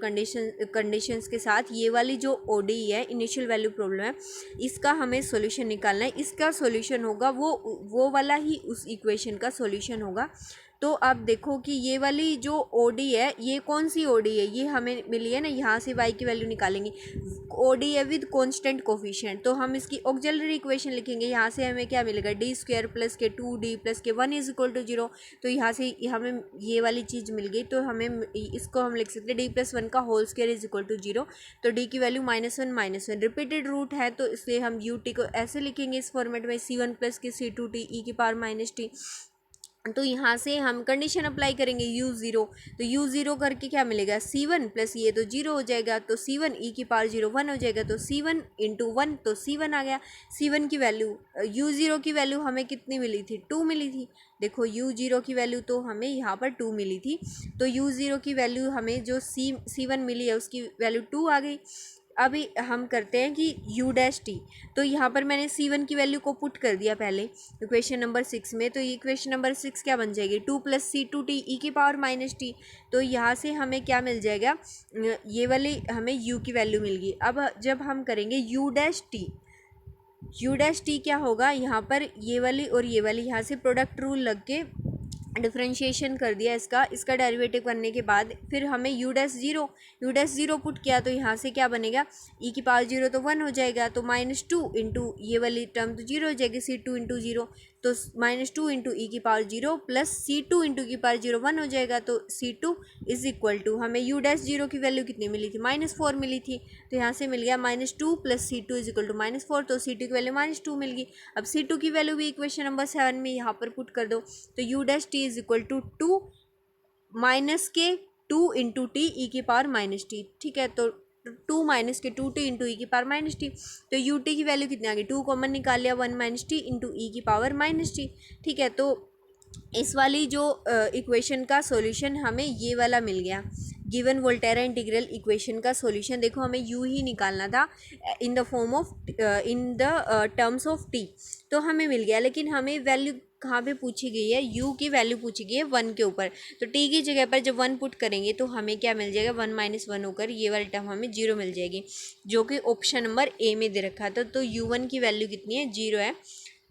कंडीशंस के साथ ये वाली जो ODE है इनिशियल वैल्यू प्रॉब्लम है इसका हमें सॉल्यूशन निकालना है, इसका सॉल्यूशन होगा वो वाला ही उस इक्वेशन का सॉल्यूशन होगा। तो आप देखो कि ये वाली जो OD है ये कौन सी OD है, ये हमें मिली है ना, यहाँ से y की वैल्यू निकालेंगे, OD है विद कांस्टेंट कोफिशिएंट, तो हम इसकी ऑक्सिलरी इक्वेशन लिखेंगे, यहाँ से हमें क्या मिलेगा d² प्लस के 2d प्लस के 1 इज इक्वल टू 0, तो यहाँ से हमें ये वाली चीज़ मिल गई, तो हमें इसको हम लिख सकते हैं d+1 का whole square is equal to 0, तो d की वैल्यू -1 रिपीटेड रूट है, तो इसलिए हम ut को ऐसे लिखेंगे इस फॉर्मेट में c1 प्लस के c2t e की पावर -t, तो यहाँ से हम कंडीशन अप्लाई करेंगे u 0, तो u 0 करके क्या मिलेगा c1 प्लस ये तो 0 हो जाएगा, तो c1 e की पावर 0 1 हो जाएगा, तो c1 इंटू 1, तो c1 आ गया, c1 की वैल्यू u 0 की वैल्यू हमें कितनी मिली थी 2 मिली थी, देखो u 0 की वैल्यू तो हमें यहाँ पर 2 मिली थी, तो u 0 की वैल्यू हमें जो c1 मिली है उसकी वैल्यू 2 आ गई। अभी हम करते हैं कि u डैश टी, तो यहाँ पर मैंने c1 की वैल्यू को पुट कर दिया पहले इक्वेशन नंबर 6 में, तो इक्वेशन नंबर 6 क्या बन जाएगी 2 + c2t e की पावर -t, तो यहाँ से हमें क्या मिल जाएगा ये वाली हमें u की वैल्यू मिल गई। अब जब हम करेंगे u डैश टी क्या होगा, यहाँ पर ये वाली और ये वाली यहाँ से प्रोडक्ट रूल लग के डिफ्रेंशिएशन कर दिया इसका डेरिवेटिव करने के बाद फिर हमें u डैश 0 पुट किया, तो यहाँ से क्या बनेगा e की पावर 0 तो 1 हो जाएगा, तो -2 इंटू ये वाली टर्म तो 0 हो जाएगी c2 इंटू 0, तो -2 इंटू ई की पावर 0 प्लस c2 इंटू की पावर 0 1 हो जाएगा, तो c2 इज इक्वल टू हमें u डैश 0 की वैल्यू कितनी मिली थी -4 मिली थी, तो यहाँ से मिल गया -2 plus c2 is equal to -4, तो c2 की वैल्यू -2 मिल गई। अब c2 की वैल्यू भी इक्वेशन नंबर 7 में यहाँ पर पुट कर दो, तो u dash t is equal to 2 minus के 2 इंटू टी ई की पावर -t, ठीक है, तो 2 माइनस के 2t इंटू ई की पावर -t, तो u t की वैल्यू कितनी आ गई 2 कॉमन निकाल लिया 1 - t इंटू ई की पावर -t, ठीक है, तो इस वाली जो इक्वेशन का सॉल्यूशन हमें ये वाला मिल गया, गिवन वोल्टेरा इंटीग्रल इक्वेशन का सॉल्यूशन देखो हमें u ही निकालना था in the form of in the terms of t, तो हमें मिल गया, लेकिन हमें वैल्यू कहाँ पे पूछी गई है u की वैल्यू पूछी गई है 1 के ऊपर, तो t की जगह पर जब 1 पुट करेंगे तो हमें क्या मिल जाएगा 1 - 1 होकर ये वाली टर्म हमें 0 मिल जाएगी, जो कि ऑप्शन नंबर ए में दे रखा था, तो u1 की वैल्यू कितनी है 0 है,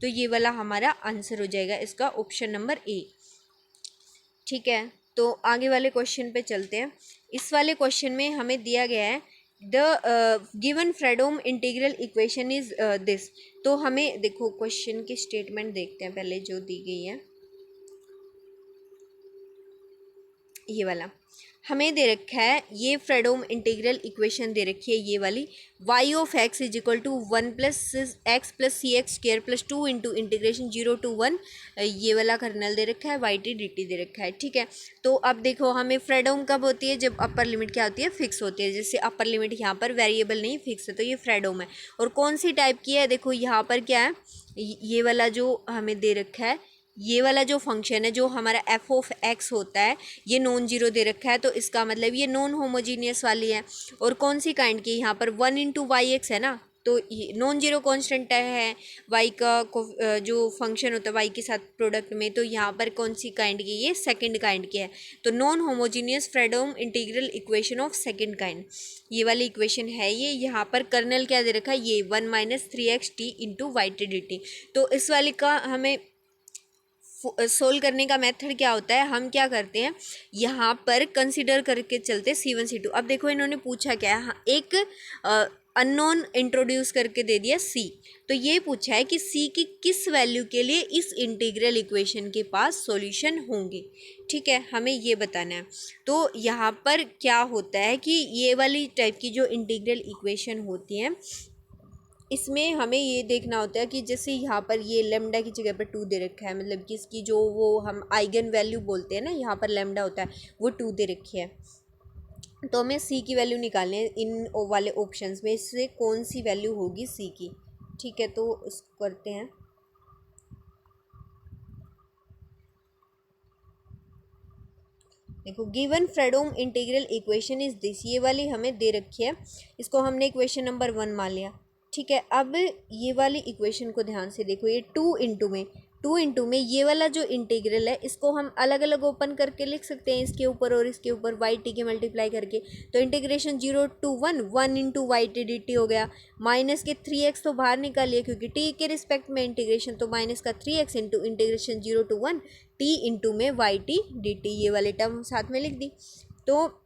तो ये वाला हमारा आंसर हो जाएगा इसका ऑप्शन नंबर ए। ठीक है, तो आगे वाले क्वेश्चन पे चलते हैं। इस वाले क्वेश्चन में हमें दिया गया है the given Fredholm integral equation is this. तो हमें देखो क्वेश्चन की स्टेटमेंट देखते हैं पहले जो दी गई है, ये वाला हमें दे रखा है, ये फ्रेडोम इंटीग्रल इक्वेशन दे रखी है ये वाली, y of x is equal to 1 plus x plus c x square plus 2 into integration 0 to 1, ये वाला कर्नल दे रखा है, वाई टी डी टी दे रखा है। ठीक है, तो अब देखो हमें फ्रेडोम कब होती है, जब अपर लिमिट क्या होती है, फिक्स होती है। जैसे अपर लिमिट यहाँ पर वेरिएबल नहीं फिक्स है, तो ये फ्रेडोम है। और कौन सी टाइप की है, देखो यहाँ पर क्या है, ये वाला जो हमें दे रखा है, ये वाला जो फंक्शन है जो हमारा एफ ऑफ एक्स होता है, ये नॉन जीरो दे रखा है, तो इसका मतलब ये नॉन होमोजीनियस वाली है। और कौन सी काइंड की, यहाँ पर 1 इंटू वाई एक्स है ना, तो ये नॉन जीरो कॉन्स्टेंट है वाई का जो फंक्शन होता है वाई के साथ प्रोडक्ट में, तो यहाँ पर कौन सी काइंड की, ये सेकंड काइंड की है। तो non homogeneous Fredholm integral equation of second kind, ये वाली इक्वेशन है ये। यहाँ पर कर्नल क्या दे रखा है, ये 1 minus 3x t into Y T D t. तो इस वाली का हमें सोल्व करने का मेथड क्या होता है, हम क्या करते हैं, यहाँ पर कंसिडर करके चलते C1 C2। अब देखो इन्होंने पूछा क्या है, एक अननोन इंट्रोड्यूस करके दे दिया C, तो ये पूछा है कि C की किस वैल्यू के लिए इस इंटीग्रल इक्वेशन के पास सॉल्यूशन होंगे। ठीक है, हमें ये बताना है। तो यहाँ पर क्या होता है कि ये वाली टाइप की जो इंटीग्रल इक्वेशन होती है, इसमें हमें ये देखना होता है कि जैसे यहाँ पर ये लेमडा की जगह पर 2 दे रखा है, मतलब कि इसकी जो वो हम आइगन वैल्यू बोलते हैं ना, यहाँ पर लेमडा होता है, वो 2 दे रखी है। तो हमें सी की वैल्यू निकालनी है इन वाले ऑप्शंस में, इससे कौन सी वैल्यू होगी सी की। ठीक है, तो इसको करते हैं। देखो given Fredholm integral equation is this, ये वाली हमें दे रखी है, इसको हमने इक्वेशन नंबर 1 मान लिया। ठीक है, अब ये वाली इक्वेशन को ध्यान से देखो, ये 2 इंटू में ये वाला जो इंटीग्रल है, इसको हम अलग अलग ओपन करके लिख सकते हैं, इसके ऊपर और इसके ऊपर वाई टी के मल्टीप्लाई करके। तो integration 0 to 1 into Y T D t हो गया, माइनस के 3x तो बाहर निकालिए क्योंकि टी के रिस्पेक्ट में इंटीग्रेशन, तो माइनस का 3x into integration 0 to 1 T into में वाई टी डी टी, ये वाले टर्म साथ में लिख दी। तो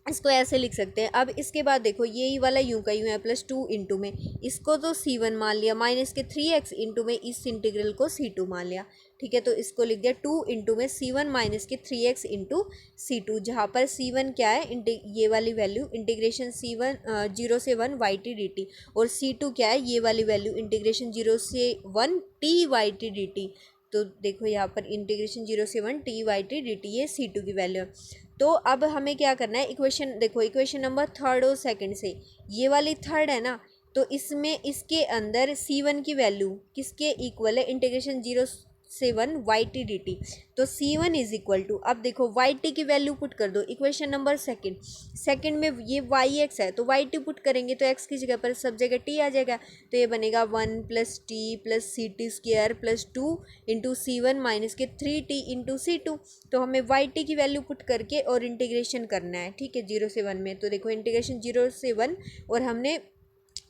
इसको ऐसे लिख सकते हैं। अब इसके बाद देखो ये वाला यूं का यूं है, प्लस 2 इंटू में इसको तो C1 मान लिया, माइनस के 3x इंटू में इस इंटीग्रल को C2 मान लिया। ठीक है, तो इसको लिख दिया 2 इंटू में C1 माइनस के 3x इंटू C2, जहाँ पर C1 क्या है, ये वाली वैल्यू इंटीग्रेशन C1 0 से 1 वाई टी डी टी, और C2 क्या है, ये वाली वैल्यू इंटीग्रेशन 0 से 1 t y T D t. तो देखो यहाँ पर इंटीग्रेशन 0 से 1 t y T D t, ये C2 की वैल्यू है। तो अब हमें क्या करना है, इक्वेशन देखो, इक्वेशन नंबर थर्ड और सेकंड से, ये वाली थर्ड है ना, तो इसमें इसके अंदर C1 की वैल्यू किसके इक्वल है, इंटीग्रेशन 0 से 1 वाई टी डी टी। तो C1 इज इक्वल टू, अब देखो वाई टी की वैल्यू पुट कर दो, इक्वेशन नंबर सेकंड में ये वाई एक्स है, तो वाई टी पुट करेंगे तो एक्स की जगह पर सब जगह टी आ जाएगा, तो ये बनेगा 1 plus t plus c t square plus 2 into C1 minus के 3t इंटू C2। तो हमें वाई टी की वैल्यू पुट करके और इंटीग्रेशन करना है। ठीक है, 0 से 1 में, तो देखो इंटीग्रेशन 0 से 1, और हमने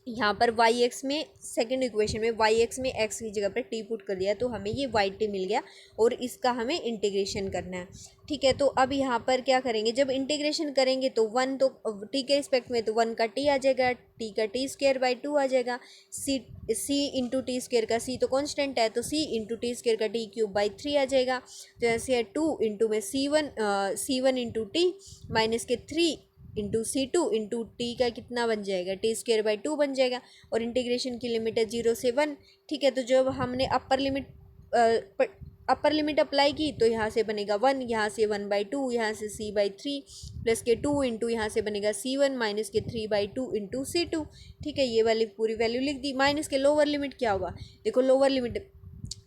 यहाँ पर वाई एक्स में सेकेंड इक्वेशन में वाई एक्स में एक्स की जगह पर टी पुट कर दिया, तो हमें ये वाई टी मिल गया, और इसका हमें इंटीग्रेशन करना है। ठीक है, तो अब यहाँ पर क्या करेंगे, जब इंटीग्रेशन करेंगे तो 1 तो टी के रिस्पेक्ट में, तो 1 का टी आ जाएगा, टी का टी स्क्र बाई 2 आ जाएगा, सी इंटू टी स्क्र का सी तो कॉन्स्टेंट है, तो सी इंटू टी स्क्र का टी क्यूब बाई 3 आ जाएगा। तो ऐसे है 2 इंटू में C1 इंटू टी माइनस के 3 इंटू C2 इंटू टी का कितना बन जाएगा, टी स्क्र बाई 2 बन जाएगा, और इंटीग्रेशन की लिमिट है 0 से 1। ठीक है, तो जब हमने अपर लिमिट अप्लाई की, तो यहाँ से बनेगा 1, यहाँ से 1/2, यहाँ से C/3 प्लस के 2 इंटू यहाँ से बनेगा C1 माइनस के 3/2 इंटू C2। ठीक है, ये वाली पूरी वैल्यू लिख दी। माइनस के लोअर लिमिट क्या होगा, देखो लोअर लिमिट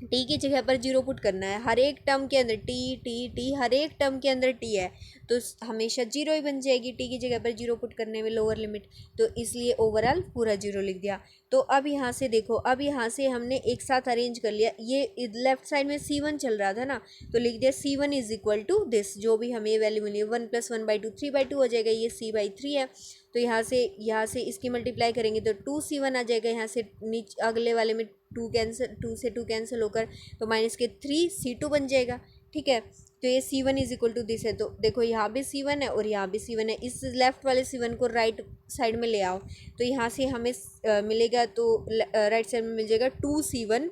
टी की जगह पर 0 पुट करना है, हर एक टर्म के अंदर टी हर एक टर्म के अंदर टी है, तो हमेशा 0 ही बन जाएगी टी की जगह पर 0 पुट करने में लोअर लिमिट, तो इसलिए ओवरऑल पूरा 0 लिख दिया। तो अब यहाँ से देखो, अब यहाँ से हमने एक साथ अरेंज कर लिया, ये लेफ्ट साइड में C1 चल रहा था ना, तो लिख दिया C1 is equal to this, जो भी हमें वैल्यू मिली है 1 + 1/2 3/2 हो जाएगा, ये C/3 है। तो यहाँ से इसकी मल्टीप्लाई करेंगे तो 2C1 आ जाएगा, यहाँ से नीचे अगले वाले में 2 से 2 कैंसिल होकर, तो माइनस के 3 C2 बन जाएगा। ठीक है, तो ये C1 is equal to this है। तो देखो यहाँ भी C1 है और यहाँ भी C1 है, इस लेफ्ट वाले C1 को राइट साइड में ले आओ, तो यहाँ से हमें मिलेगा, तो राइट साइड में मिल जाएगा 2C1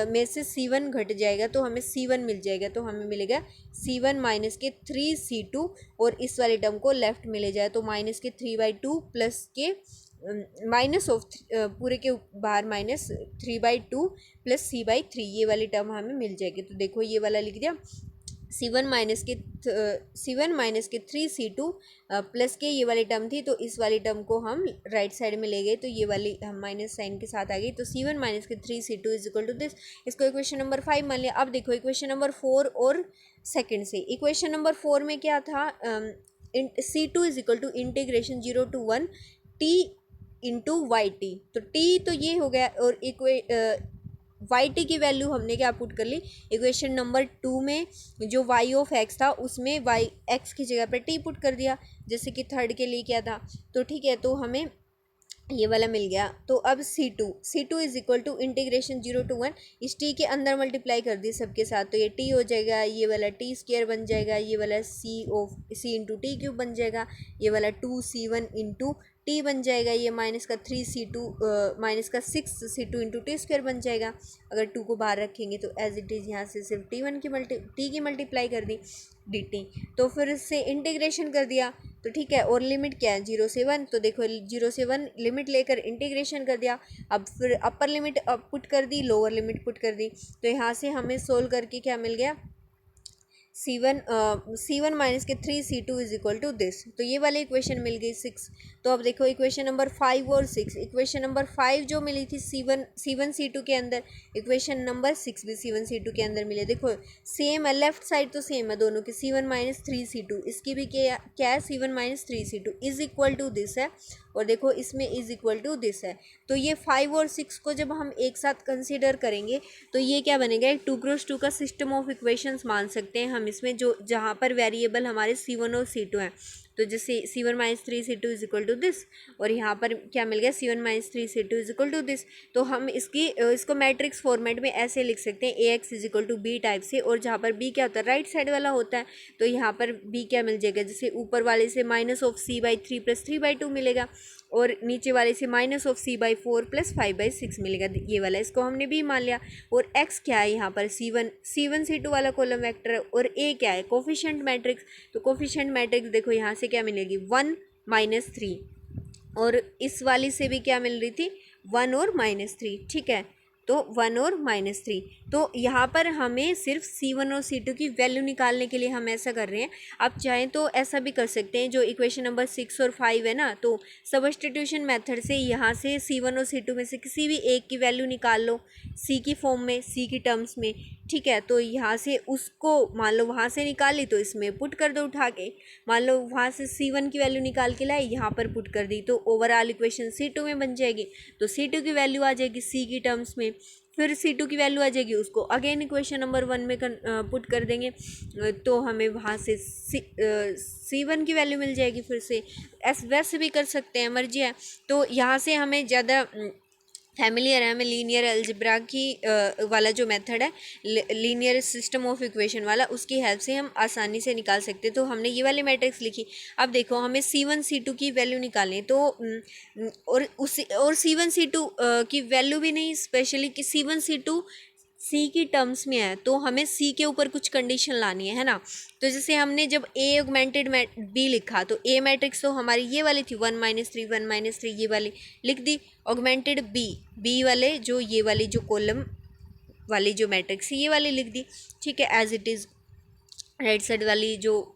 में से C1 घट जाएगा तो हमें C1 मिल जाएगा, तो हमें मिलेगा C1 माइनस के 3C2, और इस वाले टर्म को लेफ्ट में ले जाए तो माइनस के 3/2 प्लस के माइनस ऑफ पूरे के बाहर माइनस 3/2 प्लस C/3, ये वाली टर्म हमें मिल जाएगी। तो देखो ये वाला लिख दिया, C1 माइनस के 3C2 प्लस के ये वाली टर्म थी, तो इस वाली टर्म को हम राइट साइड में ले गए, तो ये वाली हम माइनस साइन के साथ आ गई, तो C1 माइनस के 3C2 is equal to this. इसको इक्वेशन नंबर 5 मान लिया। अब देखो इक्वेशन नंबर 4 और सेकंड से, इक्वेशन नंबर 4 में क्या था, C2 is equal to integration 0 to 1 t into Y t, तो t तो ये हो गया, और वाई टी की वैल्यू हमने क्या पुट कर ली, इक्वेशन नंबर 2 में जो वाई ऑफ एक्स था उसमें वाई एक्स की जगह पर टी पुट कर दिया, जैसे कि थर्ड के लिए क्या था। तो ठीक है, तो हमें ये वाला मिल गया। तो अब C2 is equal to integration 0 to 1, इस t के अंदर मल्टीप्लाई कर दी सबके साथ, तो ये t हो जाएगा, ये वाला t स्क्वायर बन जाएगा, ये वाला c इंटू टी क्यूब बन जाएगा, ये वाला 2C1 इंटू टी बन जाएगा, ये माइनस का 3C2 माइनस का 6C2 इंटू टी स्क्वायर बन जाएगा। अगर 2 को बाहर रखेंगे तो एज इट इज़ यहाँ से सिर्फ टी की मल्टीप्लाई कर दी dt, तो फिर इससे इंटीग्रेशन कर दिया, तो ठीक है। और लिमिट क्या है, 0 से 1, तो देखो 0 से 1 लिमिट लेकर इंटीग्रेशन कर दिया। अब फिर अपर लिमिट पुट कर दी, लोअर लिमिट पुट कर दी, तो यहाँ से हमें सोल्व करके क्या मिल गया, C1 माइनस के 3C2 is equal to this. तो ये वाली इक्वेशन मिल गई 6। तो अब देखो इक्वेशन नंबर 5 और 6, इक्वेशन नंबर 5 जो मिली थी C1 C2 के अंदर, इक्वेशन नंबर 6 भी C1 C2 के अंदर मिले। देखो सेम है, लेफ्ट साइड तो सेम है दोनों की, C1 माइनस 3C2, इसकी भी क्या है, C1 minus 3C2 is equal to this है, और देखो इसमें इज इक्वल टू दिस है। तो ये 5 और 6 को जब हम एक साथ कंसीडर करेंगे तो ये क्या बनेगा, एक 2x2 का सिस्टम ऑफ इक्वेशंस मान सकते हैं हम इसमें, जो जहाँ पर वेरिएबल हमारे C1 और C2 हैं। तो जैसे C1 minus 3C2 is equal to this, और यहाँ पर क्या मिल गया, C1 minus 3C2 is equal to this. तो हम इसको मैट्रिक्स फॉर्मेट में ऐसे लिख सकते हैं, AX is equal to B type से, और जहाँ पर B क्या होता है, राइट साइड वाला होता है, तो यहाँ पर B क्या मिल जाएगा, जैसे ऊपर वाले से माइनस ऑफ C/3 प्लस 3/2 मिलेगा, और नीचे वाले से माइनस ऑफ C/4 प्लस 5/6 मिलेगा, ये वाला इसको हमने भी मान लिया। और x क्या है यहाँ पर, C1 C2 वाला कॉलम वेक्टर है, और A क्या है, कोफिशिएंट मैट्रिक्स। तो कोफिशिएंट मैट्रिक्स देखो यहाँ से क्या मिलेगी, 1 माइनस 3, और इस वाली से भी क्या मिल रही थी, 1 और -3, ठीक है। तो 1 और -3, तो यहाँ पर हमें सिर्फ C1 और C2 की वैल्यू निकालने के लिए हम ऐसा कर रहे हैं। आप चाहें तो ऐसा भी कर सकते हैं, जो इक्वेशन नंबर 6 और 5 है ना, तो सबस्टिट्यूशन मेथड से यहाँ से C1 और C2 में से किसी भी एक की वैल्यू निकाल लो, C की फॉर्म में, C की टर्म्स में, ठीक है। तो यहाँ से उसको मान लो वहाँ से निकाली तो इसमें पुट कर दो उठा के, मान लो वहाँ से C1 की वैल्यू निकाल के लाए, यहाँ पर पुट कर दी, तो ओवरऑल इक्वेशन C2 में बन जाएगी। तो C2 की वैल्यू आ जाएगी C की टर्म्स में, फिर C2 की वैल्यू आ जाएगी, उसको अगेन इक्वेशन नंबर 1 में पुट कर देंगे, तो हमें वहाँ से C1 की वैल्यू मिल जाएगी। फिर से वैसे भी कर सकते हैं, मर्जी है। तो यहाँ से हमें ज़्यादा फैमिलियर है, हमें लीनियर अलजेब्रा की वाला जो मेथड है, लीनियर सिस्टम ऑफ इक्वेशन वाला, उसकी हेल्प से हम आसानी से निकाल सकते हैं। तो हमने ये वाली मैट्रिक्स लिखी। अब देखो हमें C1 C2 की वैल्यू निकालनी है, तो और C1 C2 की वैल्यू भी नहीं, स्पेशली कि C1 C2 C की टर्म्स में है, तो हमें C के ऊपर कुछ कंडीशन लानी है ना। तो जैसे हमने जब A ऑगमेंटेड B लिखा, तो A मैट्रिक्स तो हमारी ये वाली थी, 1 -3 1 -3, ये वाली लिख दी। ऑगमेंटेड B वाले जो ये वाली जो कॉलम वाली जो मैट्रिक्स ये वाली लिख दी, ठीक है, as it is right side वाली जो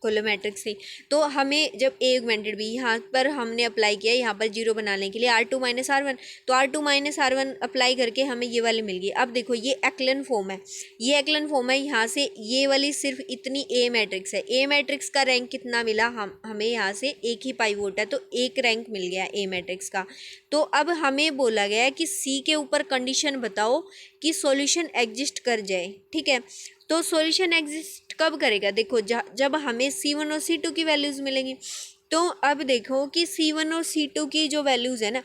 कॉलम मैट्रिक्स थी। तो हमें जब A ऑगमेंटेड B, यहाँ पर हमने अप्लाई किया, यहाँ पर 0 बनाने के लिए R2 - R1, तो R2 - R1 अप्लाई करके हमें ये वाली मिल गई। अब देखो ये एक्लन फॉर्म है, ये एक्लन फॉर्म है, यहाँ से ये वाली सिर्फ इतनी A मैट्रिक्स है। A मैट्रिक्स का रैंक कितना मिला, हमें यहाँ से एक ही पाइवोट है, तो एक रैंक मिल गया A मैट्रिक्स का। तो अब हमें बोला गया है कि C के ऊपर कंडीशन बताओ कि सॉल्यूशन एग्जिस्ट कर जाए, ठीक है। तो सॉल्यूशन एग्जिस्ट कब करेगा, देखो जब हमें C1 और C2 की वैल्यूज़ मिलेंगी। तो अब देखो कि C1 और C2 की जो वैल्यूज़ है ना,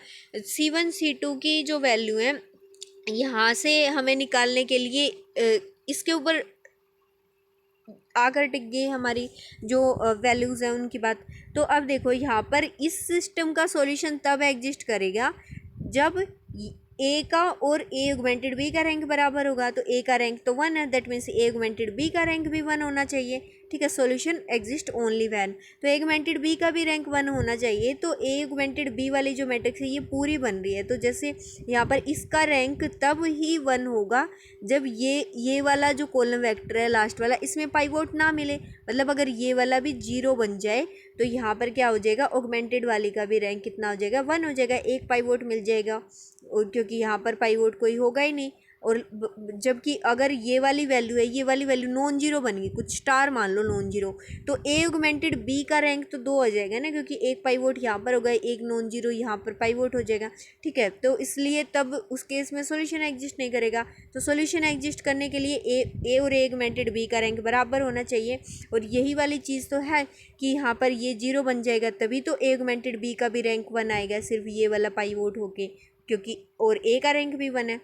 C1 C2 की जो वैल्यू है, यहाँ से हमें निकालने के लिए इसके ऊपर आकर टिक गई हमारी जो वैल्यूज़ हैं उनकी बात। तो अब देखो यहाँ पर इस सिस्टम का सॉल्यूशन तब एग्जिस्ट करेगा जब ए का और ए ऑगमेंटेड बी का रैंक बराबर होगा। तो ए का रैंक तो 1 है, that means A augmented B का रैंक भी 1 होना चाहिए। ठीक है, सॉल्यूशन एग्जिस्ट ओनली व्हेन, तो ए ऑगमेंटेड बी का भी रैंक 1 होना चाहिए। तो ए ऑगमेंटेड बी वाली जो मैट्रिक्स है ये पूरी बन रही है। तो जैसे यहाँ पर इसका रैंक तब ही 1 होगा जब ये वाला जो कॉलम वेक्टर है लास्ट वाला, इसमें पाइवोट ना मिले, मतलब अगर ये वाला भी 0 बन जाए तो यहाँ पर क्या हो जाएगा, ऑगमेंटेड वाली का भी रैंक कितना हो जाएगा, 1 हो जाएगा, एक पाइवोट मिल जाएगा, और क्योंकि यहाँ पर पाइवोट कोई होगा ही नहीं। और जबकि अगर ये वाली वैल्यू है, ये वाली वैल्यू नॉन जीरो बन गई, कुछ स्टार मान लो नॉन जीरो, तो ए ऑगमेंटेड बी का रैंक तो 2 हो जाएगा ना, क्योंकि एक पाइवोट यहाँ पर होगा, एक नॉन जीरो यहाँ पर पाइवोट हो जाएगा। ठीक है, तो इसलिए तब उस केस में सॉल्यूशन एग्जिस्ट नहीं करेगा। तो सॉल्यूशन एग्जिस्ट करने के लिए ए और ए ऑगमेंटेड बी का रैंक बराबर होना चाहिए। और यही वाली चीज़ तो है कि यहाँ पर ये 0 बन जाएगा, तभी तो ए ऑगमेंटेड बी का भी रैंक 1 आएगा, सिर्फ ये वाला पाइवोट होके, क्योंकि और ए का रैंक भी 1 है।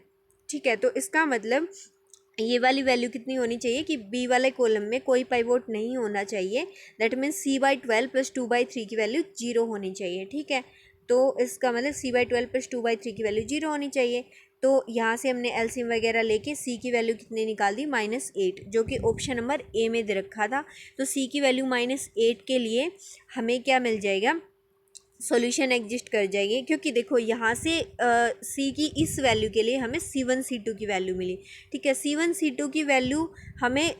ठीक है, तो इसका मतलब ये वाली वैल्यू कितनी होनी चाहिए कि बी वाले कॉलम में कोई पाइवोट नहीं होना चाहिए, दैट मीन्स c/12 + 2/3 की वैल्यू 0 होनी चाहिए। ठीक है, तो इसका मतलब c/12 + 2/3 की वैल्यू 0 होनी चाहिए। तो यहाँ से हमने एलसीएम वगैरह लेके c की वैल्यू कितनी निकाल दी, -8, जो कि ऑप्शन नंबर ए में दे रखा था। तो c की वैल्यू -8 के लिए हमें क्या मिल जाएगा, सॉल्यूशन एग्जिस्ट कर जाएगी, क्योंकि देखो यहाँ से सी की इस वैल्यू के लिए हमें C1 C2 की वैल्यू मिली। ठीक है, C1 C2 की वैल्यू हमें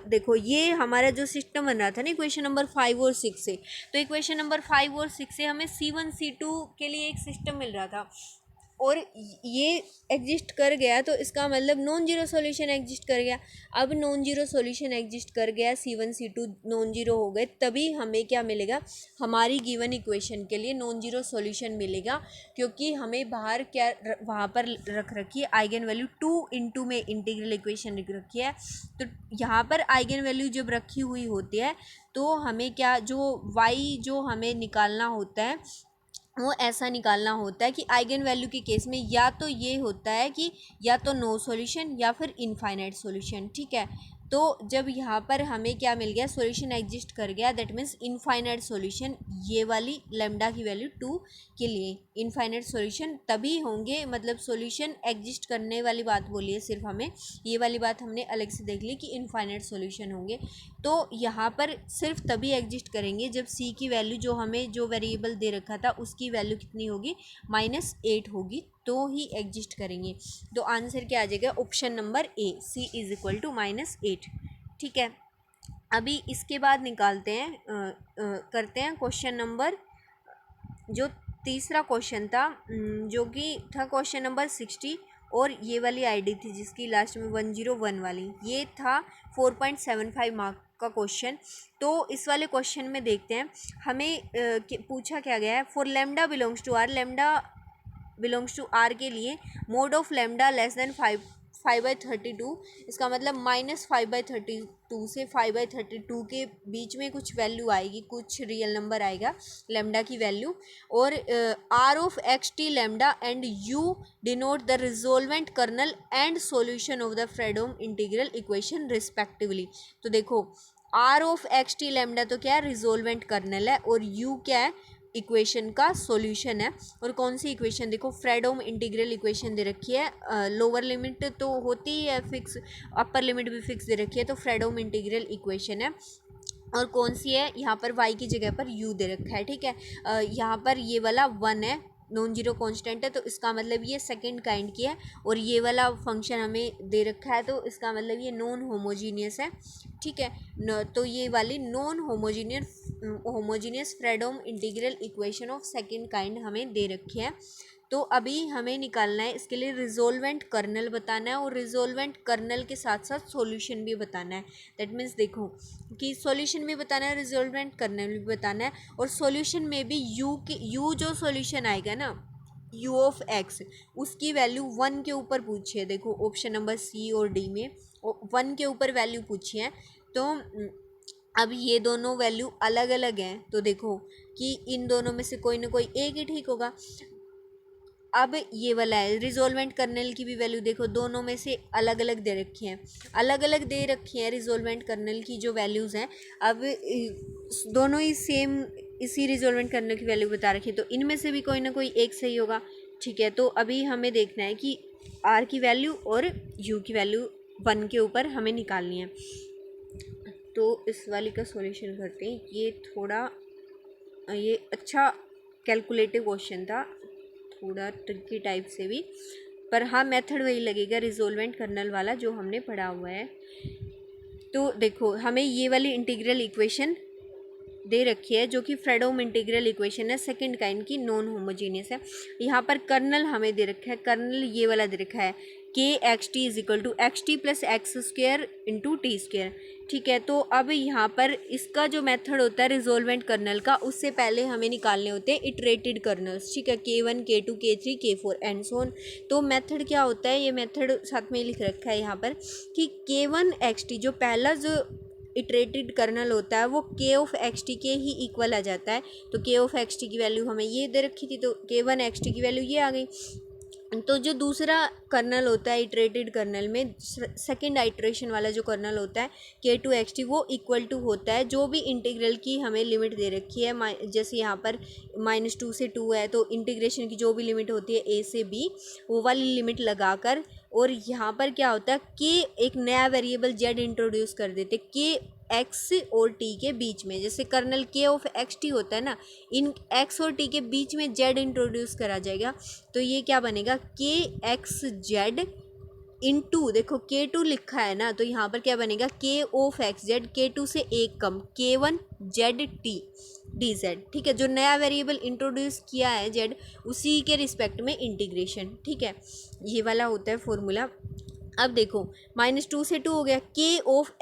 देखो ये हमारा जो सिस्टम बन रहा था ना इक्वेशन नंबर 5 और 6 से, तो इक्वेशन नंबर 5 और 6 से हमें C1 C2 के लिए एक सिस्टम मिल रहा था, और ये एग्जिस्ट कर गया, तो इसका मतलब नॉन जीरो सॉल्यूशन एग्जिस्ट कर गया। अब नॉन जीरो सॉल्यूशन एग्जिस्ट कर गया, C1 C2 नॉन जीरो हो गए, तभी हमें क्या मिलेगा, हमारी गिवन इक्वेशन के लिए नॉन जीरो सॉल्यूशन मिलेगा, क्योंकि हमें बाहर क्या वहाँ पर रख रखी है आइगन वैल्यू 2 इंटू में इंटीग्रल इक्वेशन रख रखी है। तो यहाँ पर आइगन वैल्यू जब रखी हुई होती है तो हमें क्या, जो वाई जो हमें निकालना होता है वो ऐसा निकालना होता है कि आइगन वैल्यू के केस में या तो ये होता है कि या तो नो सॉल्यूशन या फिर इनफाइनाइट सॉल्यूशन। ठीक है, तो जब यहाँ पर हमें क्या मिल गया, सॉल्यूशन एग्जिस्ट कर गया, दैट मीन्स इनफाइनाइट सॉल्यूशन, ये वाली लेमडा की वैल्यू 2 के लिए इनफाइनाइट सॉल्यूशन तभी होंगे, मतलब सॉल्यूशन एग्जिस्ट करने वाली बात बोली है सिर्फ हमें, ये वाली बात हमने अलग से देख ली कि इनफाइनाइट सॉल्यूशन होंगे। तो यहाँ पर सिर्फ तभी एग्जिस्ट करेंगे जब सी की वैल्यू जो हमें जो वेरिएबल दे रखा था उसकी वैल्यू कितनी होगी, -8 होगी, तो ही एग्जिस्ट करेंगे। तो आंसर क्या आ जाएगा, ऑप्शन नंबर ए, C = -8। ठीक है, अभी इसके बाद निकालते हैं करते हैं क्वेश्चन नंबर, जो तीसरा क्वेश्चन था, जो कि था क्वेश्चन नंबर 60, और ये वाली आईडी थी जिसकी लास्ट में 101 वाली, ये था 4.75 मार्क का क्वेश्चन। तो इस वाले क्वेश्चन में देखते हैं हमें पूछा क्या गया है, for lambda belongs to R, lambda belongs to R के लिए mod of lambda less than 5/32, इसका मतलब -5/32 से 5/32 के बीच में कुछ वैल्यू आएगी, कुछ रियल नंबर आएगा लेमडा की वैल्यू, और R of x t lambda and U denote the resolvent kernel and solution of the Fredholm integral equation respectively. तो देखो R of x t lambda तो क्या है, रिजोल्वेंट कर्नल है, और यू क्या है, इक्वेशन का सॉल्यूशन है। और कौन सी इक्वेशन, देखो फ्रेडोम इंटीग्रल इक्वेशन दे रखी है, लोअर लिमिट तो होती ही है फिक्स, अपर लिमिट भी फिक्स दे रखी है, तो फ्रेडोम इंटीग्रल इक्वेशन है। और कौन सी है, यहाँ पर y की जगह पर u दे रखा है। ठीक है, यहाँ पर ये वाला 1 है, नॉन जीरो कांस्टेंट है, तो इसका मतलब ये सेकंड काइंड की है, और ये वाला फंक्शन हमें दे रखा है, तो इसका मतलब ये नॉन होमोजीनियस है। ठीक है, तो ये वाली non homogeneous Fredholm integral equation of second kind हमें दे रखी है। तो अभी हमें निकालना है, इसके लिए रिजोल्वेंट कर्नल बताना है, और रिजोल्वेंट कर्नल के साथ साथ सॉल्यूशन भी बताना है। दैट मीन्स देखो कि सॉल्यूशन भी बताना है, रिजोल्वेंट कर्नल भी बताना है, और सॉल्यूशन में भी यू जो सॉल्यूशन आएगा ना, u ऑफ x, उसकी वैल्यू 1 के ऊपर पूछी है। देखो ऑप्शन नंबर सी और डी में 1 के ऊपर वैल्यू पूछी है। तो अब ये दोनों वैल्यू अलग अलग हैं, तो देखो कि इन दोनों में से कोई ना कोई एक ही ठीक होगा। अब ये वाला है रिजोल्वेंट कर्नल की भी वैल्यू देखो, दोनों में से अलग अलग दे रखी हैं, अलग अलग दे रखी हैं रिजोल्वेंट कर्नल की जो वैल्यूज़ हैं। अब दोनों ही सेम इसी रिजोल्वेंट कर्नल की वैल्यू बता रखी है, तो इनमें से भी कोई ना कोई एक सही होगा। ठीक है, तो अभी हमें देखना है कि आर की वैल्यू और यू की वैल्यू 1 के ऊपर हमें निकालनी है। तो इस वाली का सॉल्यूशन करते हैं। ये थोड़ा ये अच्छा कैलकुलेटिव क्वेश्चन था, थोड़ा ट्रिकी टाइप से भी, पर हाँ मेथड वही लगेगा रिजोल्वेंट कर्नल वाला जो हमने पढ़ा हुआ है। तो देखो हमें ये वाली इंटीग्रल इक्वेशन दे रखी है जो कि फ्रेडहोम इंटीग्रल इक्वेशन है, सेकंड काइंड की, नॉन होमोजीनियस है। यहाँ पर कर्नल हमें दे रखा है, कर्नल ये वाला दे रखा है के X T is equal to X T plus X square into T square. ठीक है, तो अब यहाँ पर इसका जो मेथड होता है रिजोल्वेंट कर्नल का, उससे पहले हमें निकालने होते हैं इटरेटेड कर्नल्स। ठीक है, K1 K2 K3 K4 and so on. तो मेथड क्या होता है, ये मेथड साथ में लिख रखा है यहाँ पर कि K1 एक्स टी जो पहला जो इटरेटेड कर्नल होता है वो के ऑफ एक्स टी के ही इक्वल आ जाता है। तो के ऑफ एक्स टी की वैल्यू हमें ये दे रखी थी, तो K1 एक्स टी की वैल्यू ये आ गई। तो जो दूसरा कर्नल होता है इटरेटेड कर्नल में, सेकंड आइट्रेशन वाला जो कर्नल होता है K2 एक्स टी, वो इक्वल टू होता है जो भी इंटीग्रल की हमें लिमिट दे रखी है। जैसे यहाँ पर -2 से 2 है, तो इंटीग्रेशन की जो भी लिमिट होती है A से B, वो वाली लिमिट लगाकर, और यहाँ पर क्या होता है कि एक नया वेरिएबल z इंट्रोड्यूस कर देते के एक्स और टी के बीच में। जैसे कर्नल के ऑफ एक्स टी होता है ना, इन एक्स और टी के बीच में z इंट्रोड्यूस करा जाएगा, तो ये क्या बनेगा के एक्स जेड इंटू, देखो K2 लिखा है ना, तो यहाँ पर क्या बनेगा के ऑफ एक्स जेड K2 से एक कम K1 Z T D Z. ठीक है, जो नया वेरिएबल इंट्रोड्यूस किया है z, उसी के रिस्पेक्ट में इंटीग्रेशन। ठीक है, ये वाला होता है फॉर्मूला। अब देखो -2 से 2 हो गया, के ऑफ